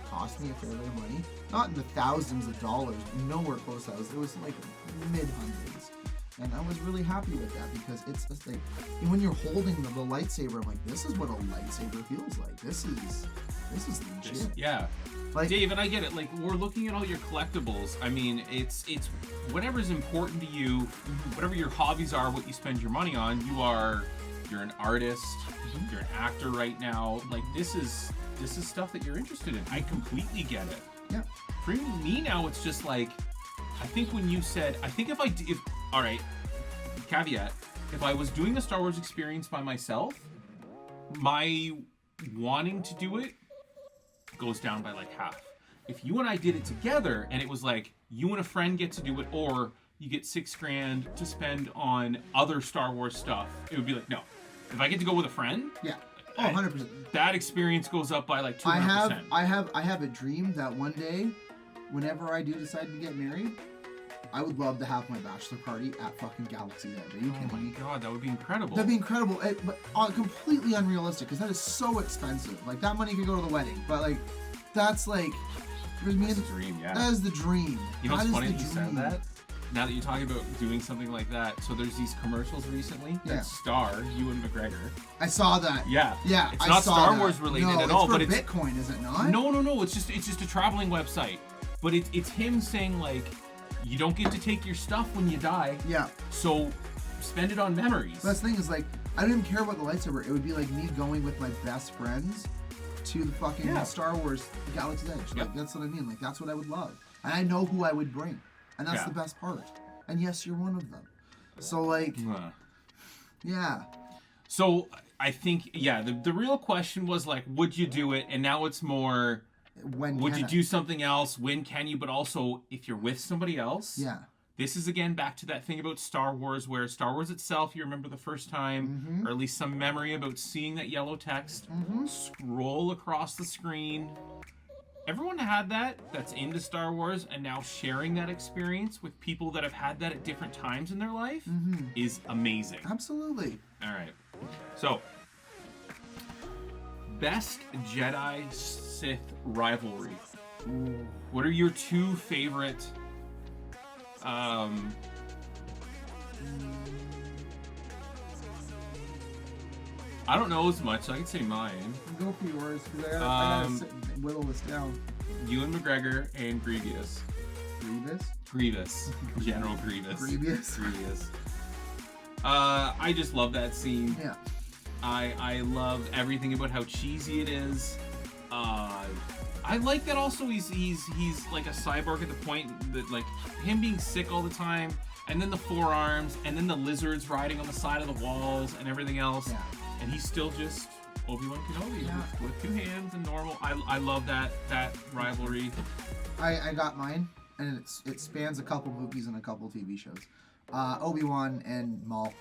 cost me a fair bit of money. Not in the thousands of dollars, nowhere close to that. It was like mid-hundreds. And I was really happy with that because it's just like, when you're holding the lightsaber, I'm like, this is what a lightsaber feels like. This is legit. Yeah. Like, Dave, and I get it. Like, we're looking at all your collectibles. I mean, it's whatever's important to you, whatever your hobbies are, what you spend your money on. You're an artist. You're an actor right now. Like, this is stuff that you're interested in. I completely get it. Yeah. For me now, it's just like, I think when you said, all right, caveat, if I was doing the Star Wars experience by myself, my wanting to do it goes down by like half. If you and I did it together and it was like you and a friend get to do it, or you get $6,000 to spend on other Star Wars stuff, it would be like, no. If I get to go with a friend, yeah, 100%. That experience goes up by like 200%. I have a dream that one day, whenever I do decide to get married, I would love to have my bachelor party at fucking Galaxy's Edge. Are you kidding me? Oh my god, that would be incredible. That'd be incredible, but completely unrealistic because that is so expensive. Like, that money could go to the wedding, but like, that's like, that's the dream. Yeah, that is the dream. You know what's funny that you said that? Now that you're talking about doing something like that, so there's these commercials recently that star Ewan McGregor. I saw that. Yeah. Yeah. It's not Star Wars related at all, but it's Bitcoin, is it not? No. It's just a traveling website. But it's him saying like, you don't get to take your stuff when you die. Yeah. So spend it on memories. That's the thing is, like, I don't even care about the lightsaber. It would be like me going with my best friends to the fucking Star Wars Galaxy's Edge. Like, that's what I mean. Like, that's what I would love. And I know who I would bring. And that's the best part. And yes, you're one of them. So, like, yeah. So, I think, the real question was, like, would you do it? And now it's more, would you do something else? When can you? But also, if you're with somebody else. Yeah. This is, again, back to that thing about Star Wars, where Star Wars itself, you remember the first time, or at least some memory about seeing that yellow text scroll across the screen. Everyone had that's into Star Wars, and now sharing that experience with people that have had that at different times in their life is amazing. Absolutely. All right. So, best Jedi-Sith rivalry. What are your two favorite... I don't know as much, so I can say mine. Go for yours, because I gotta sit and whittle this down. Ewan McGregor and Grievous. Grievous. General Grievous. Grievous. I just love that scene. Yeah. I love everything about how cheesy it is. I like that also he's like a cyborg at the point that like him being sick all the time, and then the forearms, and then the lizards riding on the side of the walls and everything else. Yeah. And he's still just Obi-Wan Kenobi with 2 hands and normal. I love that rivalry. I got mine, and it spans a couple movies and a couple TV shows. Obi-Wan and Maul.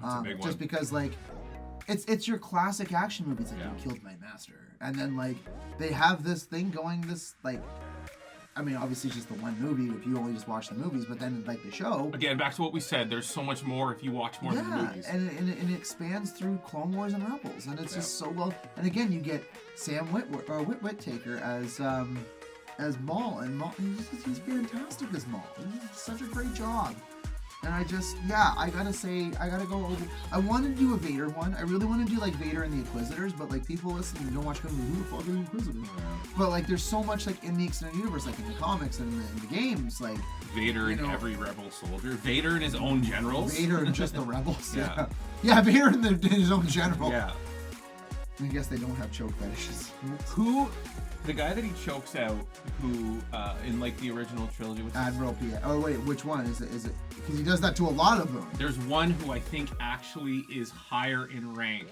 That's a big one. Just because like it's your classic action movies, like you killed my master, and then like they have this thing going, this like, I mean, obviously it's just the one movie if you only just watch the movies, but then like the show. Again, back to what we said. There's so much more if you watch more than the movies. and it expands through Clone Wars and Rebels, and it's just so well. And again, you get Sam Whittaker as Maul, and Maul, he's fantastic as Maul. He did such a great job. And I gotta go over. I want to do a Vader one. I really want to do like Vader and the Inquisitors, but like people listening don't watch movies. Who the fuck are the Inquisitors? Yeah. But like there's so much like in the extended universe, like in the comics and in the games, like Vader and every rebel soldier. Vader and his own generals. Vader and just the rebels. Yeah, Vader and his own general. Yeah. I guess they don't have choke fetishes. The guy that he chokes out, who in like the original trilogy, Admiral P. Oh wait, which one is it? Because he does that to a lot of them. There's one who I think actually is higher in rank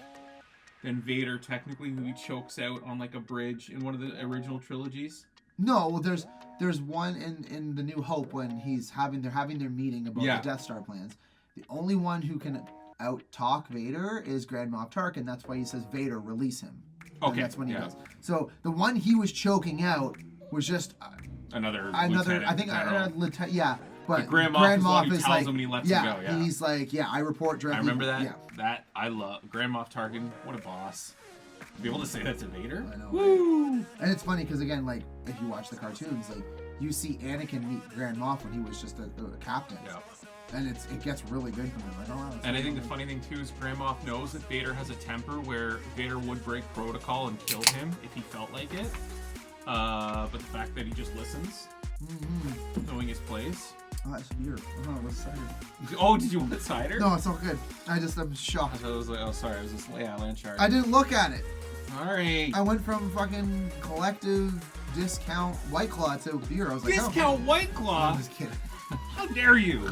than Vader, technically, who he chokes out on like a bridge in one of the original trilogies. No, well, there's one in the New Hope when they're having their meeting about the Death Star plans. The only one who can out-talk Vader is Grand Moff Tarkin. That's why he says, Vader, release him. Okay. And that's when he does. So the one he was choking out was just another. I think lieutenant. Yeah. But Grand Moff is like, him when he lets him go. Yeah. He's like, I report directly. I remember that. Yeah. That I love. Grand Moff Tarkin, what a boss. To be able to say that to Vader. I know. Woo! Right? And it's funny because again, like if you watch the cartoons, like you see Anakin meet Grand Moff when he was just a captain. Yeah. And it gets really good from him. And I think the funny thing too is Grand Moff knows that Vader has a temper where Vader would break protocol and kill him if he felt like it. But the fact that he just listens, knowing his place. Oh, that's beer. Oh, I was excited. Oh, did you want cider? No, it's all good. I'm shocked. I was like, oh, sorry. I was just Lanchard. I didn't look at it. All right. I went from fucking collective discount White Claw to beer. I was like, discount White Claw? I'm just kidding. How dare you?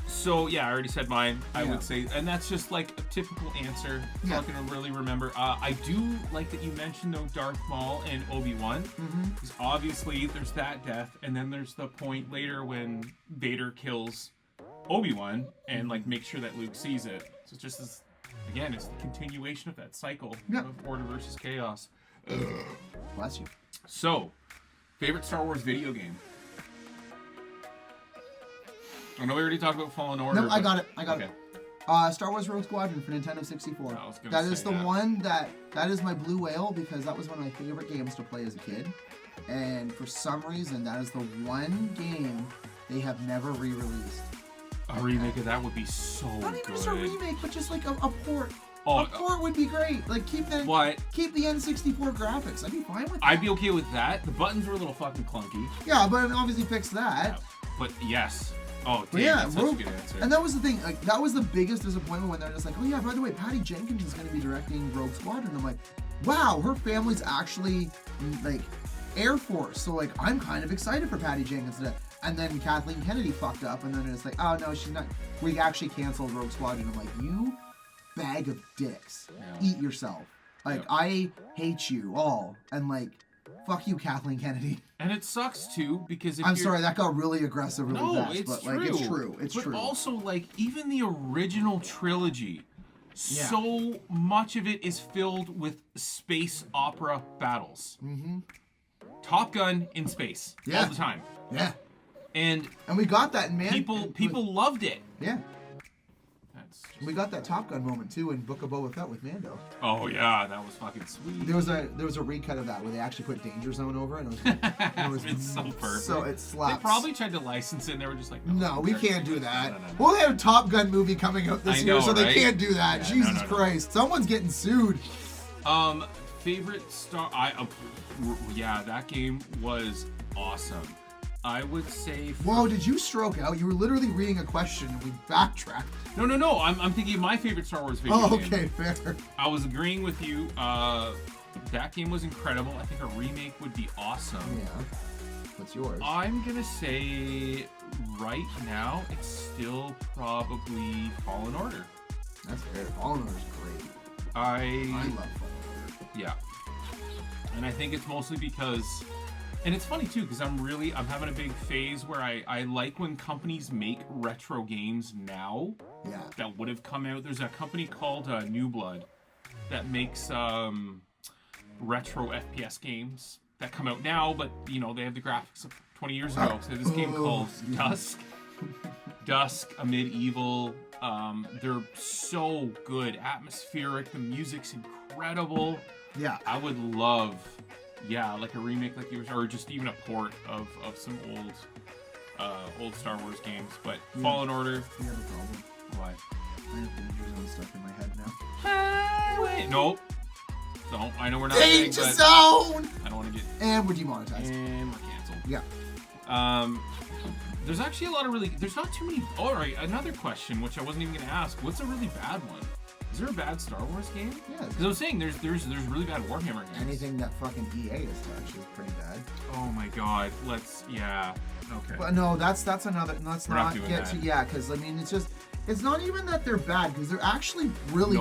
So yeah, I already said mine. I would say, and that's just like a typical answer. I'm not gonna really remember. I do like that you mentioned though Darth Maul and Obi-Wan, because obviously there's that death, and then there's the point later when Vader kills Obi-Wan and like make sure that Luke sees it. So it's just this, again, it's the continuation of that cycle of order versus chaos. Bless you. So, favorite Star Wars video game. I know we already talked about Fallen Order. No, I got it. Star Wars Rogue Squadron for Nintendo 64. That is the one that is my blue whale because that was one of my favorite games to play as a kid. And for some reason, that is the one game they have never re-released. A remake of that would be so good. Not even just a remake, but just like a port. Oh, a port would be great. Like keep the N64 graphics. I'd be fine with that. I'd be okay with that. The buttons were a little fucking clunky. Yeah, but obviously fix that. Yeah, but yes. Oh, damn, that's such a good answer. And that was the thing, like, that was the biggest disappointment when they're just like, oh yeah, by the way, Patty Jenkins is going to be directing Rogue Squadron. I'm like, wow, her family's actually, like, Air Force. So, like, I'm kind of excited for Patty Jenkins today. And then Kathleen Kennedy fucked up, and then it's like, oh no, she's not, we actually canceled Rogue Squadron. I'm like, you bag of dicks. Yeah. Eat yourself. Like, I hate you all. And, like, fuck you, Kathleen Kennedy. And it sucks too because if I'm sorry, that got really aggressive really fast. It's but true. Like it's true. It's true. But also, like, even the original trilogy, so much of it is filled with space opera battles. Top Gun in space all the time. Yeah. And we got that, man. People loved it. Yeah. We got that Top Gun moment too in Book of Boba Fett with Mando. Oh yeah, that was fucking sweet. There was a recut of that where they actually put Danger Zone over it. And it was it's so perfect. So it slaps. They probably tried to license it and they were just like, no, we can't do that. No. Well, they have a Top Gun movie coming out this year, so they can't do that. Yeah, Jesus Christ. Someone's getting sued. Favorite Star... that game was awesome. I would say... Whoa, did you stroke out? You were literally reading a question and we backtracked. No. I'm thinking of my favorite Star Wars video game. Okay, fair. I was agreeing with you. That game was incredible. I think a remake would be awesome. Yeah. What's yours? I'm going to say right now it's still probably Fallen Order. That's fair. Fallen Order's great. I love Fallen Order. Yeah. And I think it's mostly because... And it's funny, too, because I'm having a big phase where I like when companies make retro games now. Yeah. That would have come out. There's a company called New Blood that makes retro FPS games that come out now, but, you know, they have the graphics of 20 years ago. So this game called Dusk, a medieval. They're so good. Atmospheric. The music's incredible. Yeah. I would love... Yeah, like a remake like yours, or just even a port of some old Star Wars games. But Fallen Order. You have a problem. Why? I have Danger Zone stuck in my head now. Wait, nope. Don't. I know we're not. Danger Zone! I don't want to get. And we're demonetized. And we're canceled. Yeah. There's actually a lot of really. There's not too many. All right, another question, which I wasn't even going to ask. What's a really bad one? Is there a bad Star Wars game? Yeah. Because I was saying there's really bad Warhammer games. Anything that fucking EA has touched is pretty bad. Oh my god. Yeah. Okay. But no, that's another. Let's We're not not doing get that. to because I mean it's not even that they're bad because they're actually really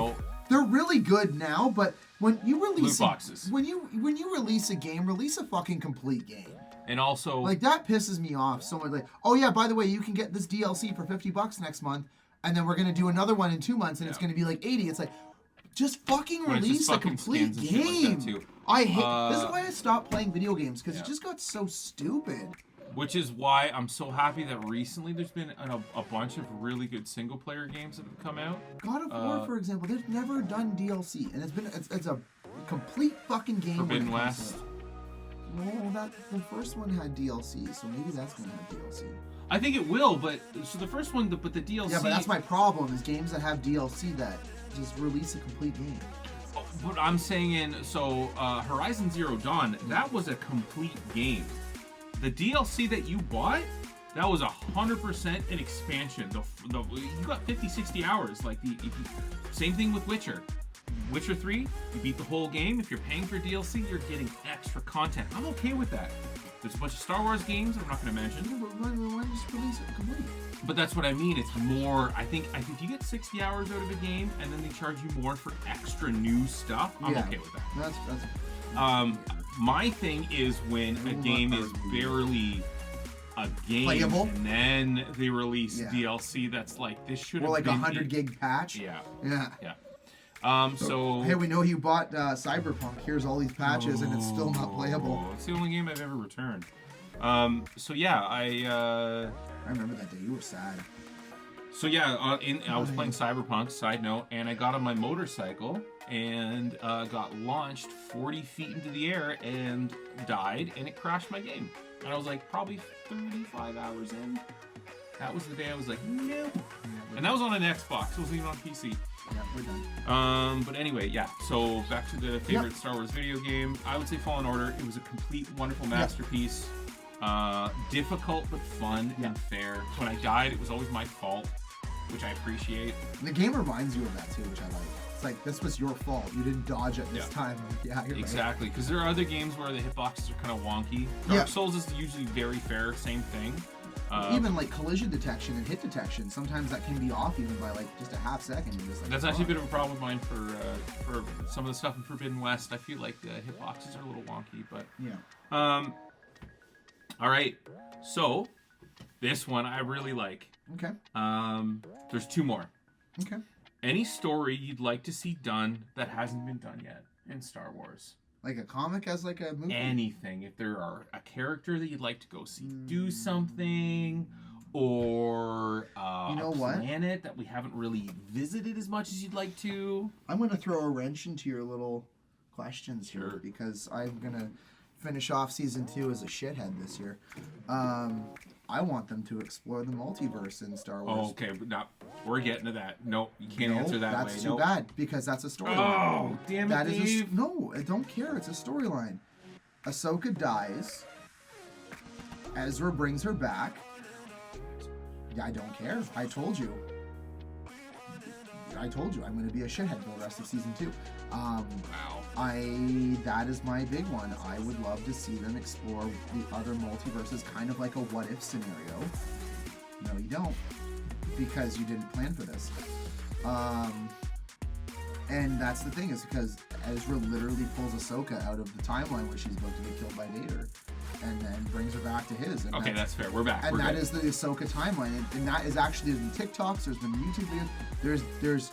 they're really good now. But when you release Loot boxes. when you release a game, release a fucking complete game. And also, Like that pisses me off so much. Like, oh yeah, by the way, you can get this DLC for $50 next month, and then we're gonna do another one in 2 months, and it's gonna be like 80. It's like, just fucking When it's release just a fucking complete skins and shit like game. that, too. I hate. This is why I stopped playing video games because Yeah. it just got so stupid. which is why I'm so happy that recently there's been a bunch of really good single player games that have come out. God of War, for example, they've never done DLC, and it's a complete fucking game. Forbidden when it comes West. to it. No, the first one had DLC, so maybe that's gonna have DLC. I think it will, but so the first one, but the DLC. Yeah, but that's my problem is games that have DLC that just release a complete game. But I'm saying Horizon Zero Dawn, that was a complete game. The DLC that you bought, that was 100% an expansion. You got 50, 60 hours. Like same thing with Witcher. Witcher 3, you beat the whole game. If you're paying for DLC, you're getting extra content. I'm okay with that. There's a bunch of Star Wars games I'm not going to mention. Yeah, but why just release it complete? But that's what I mean. It's more. I think if you get 60 hours out of a game and then they charge you more for extra new stuff, I'm okay with that. That's My thing is when a game is barely a game playable, and then they release DLC that's like this should have or like been 100 gig patch. Yeah. Yeah. So hey, we know you bought Cyberpunk. Here's all these patches, and it's still not playable. It's the only game I've ever returned. So yeah, I remember that day. You were sad. So yeah, I was playing Cyberpunk, side note, and I got on my motorcycle and got launched 40 feet into the air and died, and it crashed my game. And I was like probably 35 hours in. That was the day I was like, nope. And that was on an Xbox. It wasn't even on PC. Yeah, we're done. But anyway, yeah. So back to the favorite Star Wars video game. I would say Fallen Order. It was a complete, wonderful masterpiece. Difficult but fun and fair. When I died, it was always my fault, which I appreciate. The game reminds you of that too, which I like. It's like, this was your fault. You didn't dodge it this time. Yeah, you're exactly. Because there are other games where the hitboxes are kind of wonky. Dark Souls is usually very fair. Same thing. Even like collision detection and hit detection, sometimes that can be off even by like just a half second. Just like, that's actually a bit of a problem of mine for some of the stuff in Forbidden West. I feel like the hitboxes are a little wonky, but all right, so this one I really like. Okay. There's two more. Okay. Any story you'd like to see done that hasn't been done yet in Star Wars? Like a comic as like a movie? Anything. If there are a character that you'd like to go see do something, or you know a planet that we haven't really visited as much as you'd like to. I'm going to throw a wrench into your little questions here because I'm going to finish off season 2 as a shithead this year. I want them to explore the multiverse in Star Wars. Oh, okay, but no, we're getting to that. No, you can't answer that way. That's too bad because that's a storyline. Oh, damn it, Dave. No, I don't care. It's a storyline. Ahsoka dies. Ezra brings her back. I don't care. I told you. I'm going to be a shithead for the rest of season 2. Wow. That is my big one. I would love to see them explore the other multiverses, kind of like a what if scenario. No, you don't, because you didn't plan for this. And that's the thing, is because Ezra literally pulls Ahsoka out of the timeline where she's about to be killed by Vader, and then brings her back to his. And okay, that's fair. We're back. And We're that good. is the Ahsoka timeline, and that is actually, there's been TikToks, there's been YouTube videos,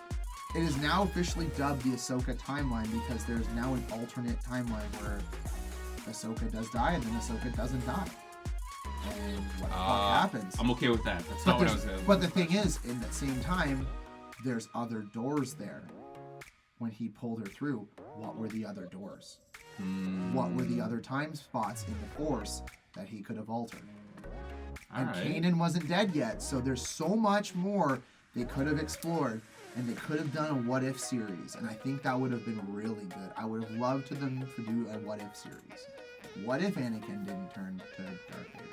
it is now officially dubbed the Ahsoka timeline, because there's now an alternate timeline where Ahsoka does die and then Ahsoka doesn't die. And what the fuck happens? I'm okay with that. That's not what I was saying. But the thing is, in the same time, there's other doors there. When he pulled her through, what were the other doors? What were the other time spots in the Force that he could have altered? And Kanan wasn't dead yet, so there's so much more they could have explored, and they could have done a what if series, and I think that would have been really good. I would have loved to them to do a what if series. What if Anakin didn't turn to Darth Vader?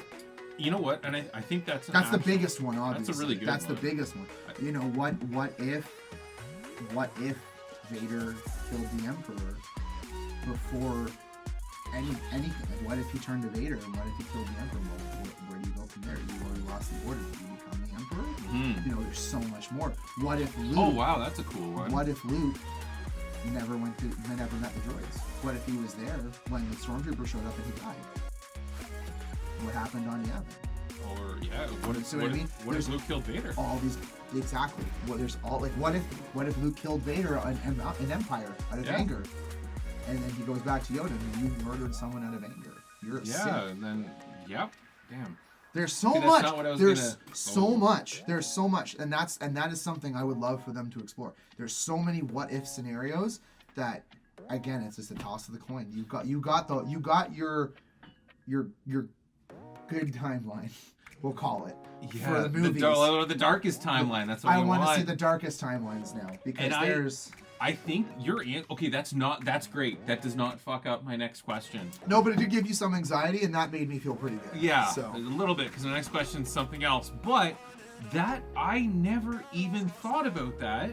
You know what? And I think that's the biggest one, obviously. That's a really good That's one. the biggest one. You know, what if Vader killed the Emperor before anything? Like, what if he turned to Vader, and what if he killed the Emperor? Well, where do you go from there? You already lost the order. Do you become the Emperor? You know, there's so much more. What if Luke? Oh wow, that's a cool one. What if Luke never met the droids? What if he was there when the Stormtrooper showed up and he died? What happened on Yavin? Or yeah, what if See what I mean? What if Luke killed Vader? All these, exactly. Well, there's all, like, what if Luke killed Vader in Empire out of anger, and then he goes back to Yoda and you murdered someone out of anger? You're a Sith. And then damn. There's so See, that's much. not what I was There's gonna- so much. There's so much, and that is something I would love for them to explore. There's so many what if scenarios that, again, it's just a toss of the coin. You got your good timeline, we'll call it, for the movies. The darkest timeline. That's what I we want to see the darkest timelines now, because I think you're in. Okay, that's great. That does not fuck up my next question. No, but it did give you some anxiety, and that made me feel pretty good. Yeah, so a little bit, because the next question is something else. But that, I never even thought about that.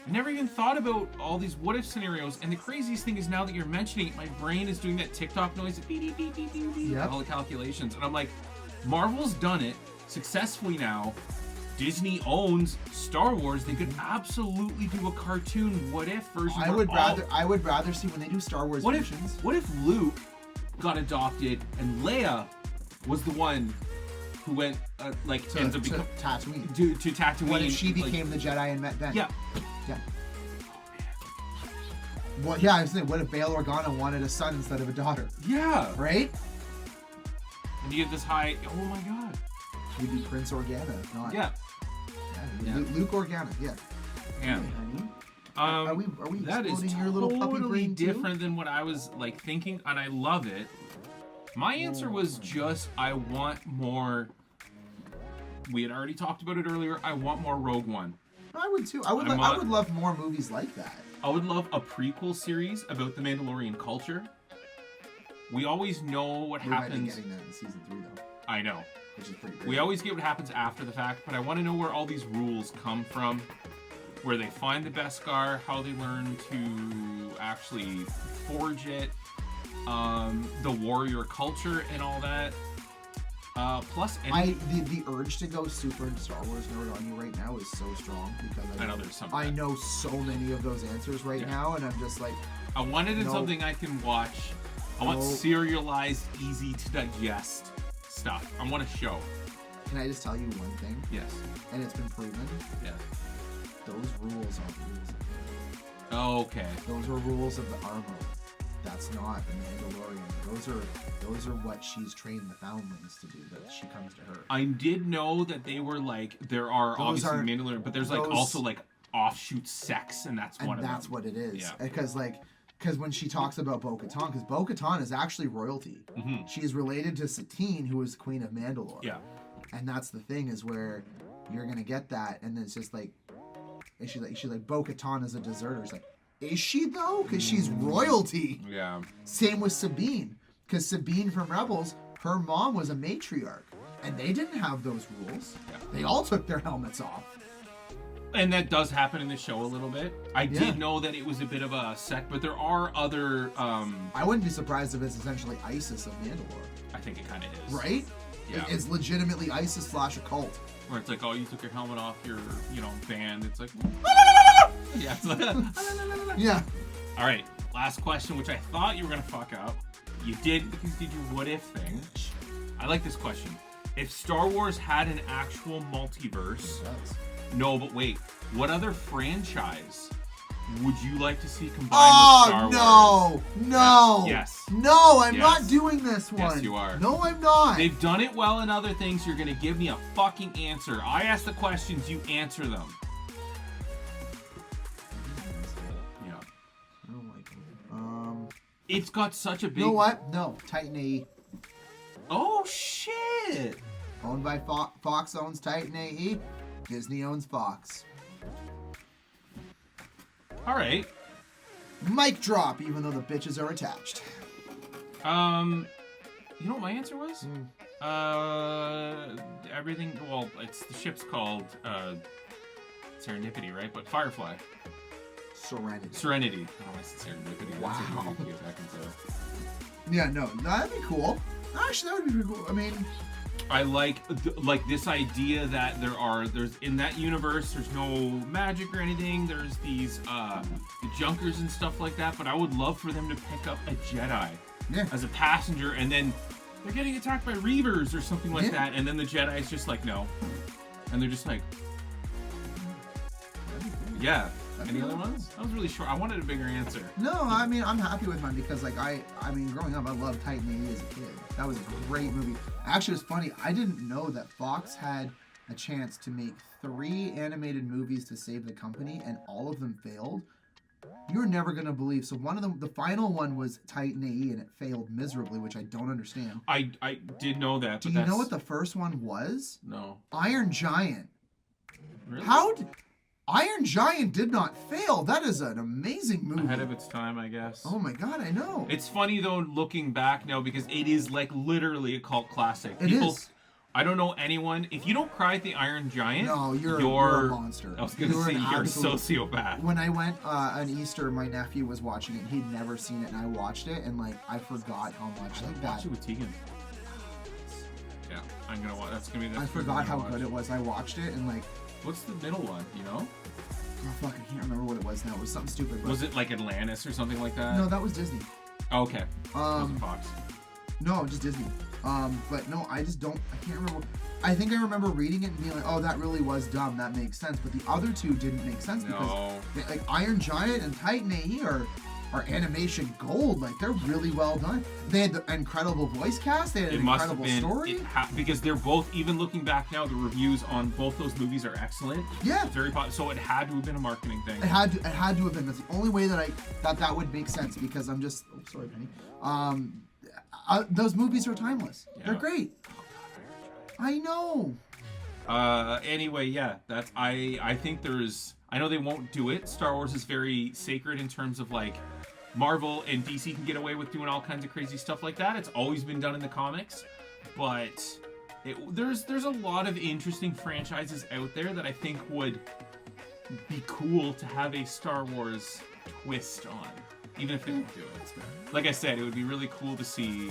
I never even thought about all these what if scenarios. And the craziest thing is, now that you're mentioning it, my brain is doing that TikTok noise, beep, beep, beep, beep, beep, beep, all the calculations. And I'm like, Marvel's done it successfully now. Disney owns Star Wars. They could absolutely do a cartoon what if version. I would rather see when they do Star Wars versions. What if Luke got adopted and Leia was the one who went ends up becoming Tatooine. To Tatooine. What if she became the Jedi and met Ben? Yeah. Well, yeah, I was saying, what if Bail Organa wanted a son instead of a daughter? Yeah. Right? And you get this high. Oh my God. He'd be Prince Organa, not. Yeah. Luke Organa. Yeah. Yeah. Are we that is exploding your little puppy totally brain too? different than what I was thinking, and I love it. My answer was just, I want more. We had already talked about it earlier. I want more Rogue One. I would too. I would love more movies like that. I would love a prequel series about the Mandalorian culture. We always know what happens. We might be getting that in season 3 though. I know. Which is pretty great. We always get what happens after the fact, but I want to know where all these rules come from, where they find the Beskar, how they learn to actually forge it, the warrior culture and all that. Plus, the urge to go super Star Wars nerd on you right now is so strong, because I know there's something. I know so many of those answers right now, and I'm just like, I want it in something I can watch. I want serialized, easy to digest stuff. I want a show. Can I just tell you one thing? Yes. And it's been proven. Yeah. Those rules aren't rules. Oh, okay. Those are rules of the armor. That's not the Mandalorian. Those are what she's trained the foundlings to do. That she comes to her. I did know that they were there are those obviously Mandalorian, but there's also offshoot sex, and that's one of them. And that's what it is. Yeah. Because when she talks about Bo-Katan, because Bo-Katan is actually royalty. Mm-hmm. She's related to Satine, who is Queen of Mandalore. Yeah. And that's the thing, is where you're gonna get that, and then it's just like, and she's like Bo-Katan is a deserter. It's like, is she though? Because she's royalty. Yeah. Same with Sabine, because Sabine from Rebels her mom was a matriarch, and they didn't have those rules. Yeah. They all took their helmets off. And that does happen in the show a little bit. I did know that it was a bit of a sect, but there are other... I wouldn't be surprised if it's essentially ISIS of Mandalore. I think it kind of is. Right? Yeah. It's legitimately ISIS / a cult. Where it's like, oh, you took your helmet off your, band. It's like... yeah. It's like, yeah. All right. Last question, which I thought you were going to fuck up. You did, because you did your what if thing. I like this question. If Star Wars had an actual multiverse... No, but wait. What other franchise would you like to see combined with Star Wars? No! Yes. No, I'm not doing this one. Yes, you are. No, I'm not. They've done it well in other things. You're going to give me a fucking answer. I ask the questions, you answer them. Yeah. I don't like it. It's got such a big... You know what? No. Titan AE. Oh, shit! Owned by Fox owns Titan AE. Disney owns Fox. All right. Mic drop, even though the bitches are attached. You know what my answer was? Everything. Well, the ship's called Serendipity, right? But Firefly. Serenity. Oh, I said Serendipity. Wow. That's a movie back into. Yeah, no, that'd be cool. Actually, that would be pretty cool. I mean, I like this idea that there's in that universe there's no magic or anything. There's these the Junkers and stuff like that. But I would love for them to pick up a Jedi as a passenger, and then they're getting attacked by Reavers or something like that, and then the Jedi's just like no, and they're just like yeah. Any other ones? That was really short. I wanted a bigger answer. No, I mean, I'm happy with mine because, like, I mean, growing up, I loved Titan AE as a kid. That was a great movie. Actually, it's funny. I didn't know that Fox had a chance to make 3 animated movies to save the company, and all of them failed. You're never going to believe. So one of them, the final one was Titan AE, and it failed miserably, which I don't understand. I did know that. Do you know what the first one was? No. Iron Giant. Really? Iron Giant did not fail. That is an amazing movie. Ahead of its time, I guess. Oh my god, I know. It's funny though looking back now because it is like literally a cult classic. It is. I don't know anyone. If you don't cry at the Iron Giant, no, you're a monster. I was gonna say you're a sociopath. When I went on Easter, my nephew was watching it. He'd never seen it, and I watched it, and like I forgot how much like that. Watch it with Tegan. Yeah, I'm gonna watch. That's gonna be. I forgot how good it was. I watched it, and like. What's the middle one? You know? Oh fuck! I can't remember what it was now. It was something stupid. Was it like Atlantis or something like that? No, that was Disney. Oh, okay. Was it Fox? No, just Disney. But no, I just don't. I can't remember. I think I remember reading it and being like, "Oh, that really was dumb. That makes sense." But the other two didn't make sense because like Iron Giant and Titan AE are animation gold. Like they're really well done. They had the incredible voice cast. They had an incredible story. Because they're both. Even looking back now, the reviews on both those movies are excellent. Yeah. Very popular. So it had to have been a marketing thing. It had to have been. That's the only way that I thought that would make sense because I'm just. Oh, sorry, Penny. Those movies are timeless. Yeah. They're great. I know. Anyway, yeah. That's I think there's. I know they won't do it. Star Wars is very sacred in terms of like. Marvel and DC can get away with doing all kinds of crazy stuff like that. It's always been done in the comics, but there's a lot of interesting franchises out there that I think would be cool to have a Star Wars twist on, even if they don't do it. Like I said, it would be really cool to see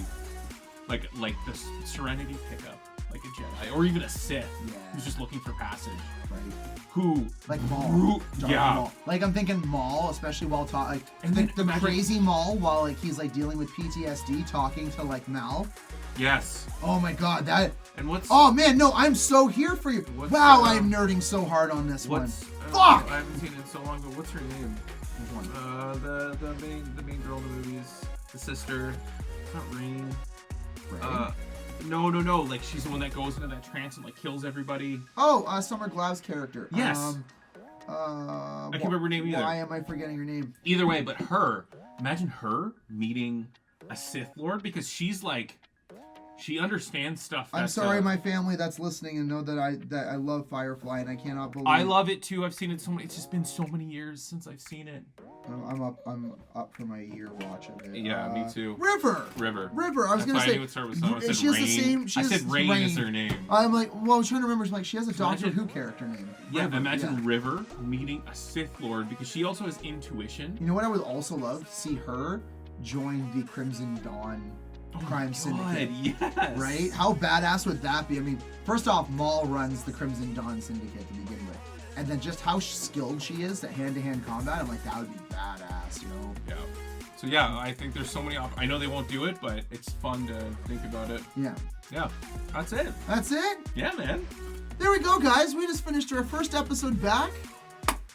like the Serenity pickup, like a Jedi, or even a Sith who's just looking for passage. Right. Who like Maul? Yeah. Like I'm thinking Maul, especially while talking. And the crazy Maul while like he's like dealing with PTSD, talking to like Mal. Yes. Oh my god, that. And what's? Oh man, no, I'm so here for you. Wow, I'm nerding so hard on this one. Fuck! I haven't seen it in so long, but what's her name? Which one? The main girl in the movies, the sister. It's not Rain. Right. No. Like she's the one that goes into that trance and like kills everybody. Oh, Summer Glau's character. Yes. I can't remember her name either. Why am I forgetting her name? Either way, but imagine her meeting a Sith Lord because she's like She understands stuff. I'm sorry, my family that's listening, and know that I love Firefly, and I cannot believe. I love it too. I've seen it so many. It's just been so many years since I've seen it. I'm up for my year watch of it. Yeah, me too. River. I was gonna say. I knew it started with someone. I said she has Rain. the same. I said Rain is her name. I'm like, well, I was trying to remember. Like, she has a Doctor Who character name. Yeah, River. imagine River meeting a Sith Lord because she also has intuition. You know what I would also love? See her join the Crimson Dawn crime syndicate. Yes. Right? How badass would that be? I mean, first off, Maul runs the Crimson Dawn syndicate to begin with. And then just how skilled she is at hand-to-hand combat, I'm like, that would be badass, you know? Yeah. So yeah, I think there's so many I know they won't do it, but it's fun to think about it. Yeah. Yeah. That's it. That's it? Yeah, man. There we go, guys. We just finished our first episode back.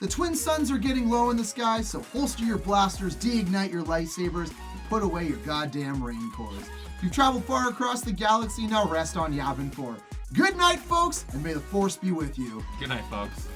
The twin suns are getting low in the sky, so holster your blasters, de-ignite your lightsabers, and put away your goddamn rain cores. You've traveled far across the galaxy, now rest on Yavin 4. Good night, folks, and may the Force be with you. Good night, folks.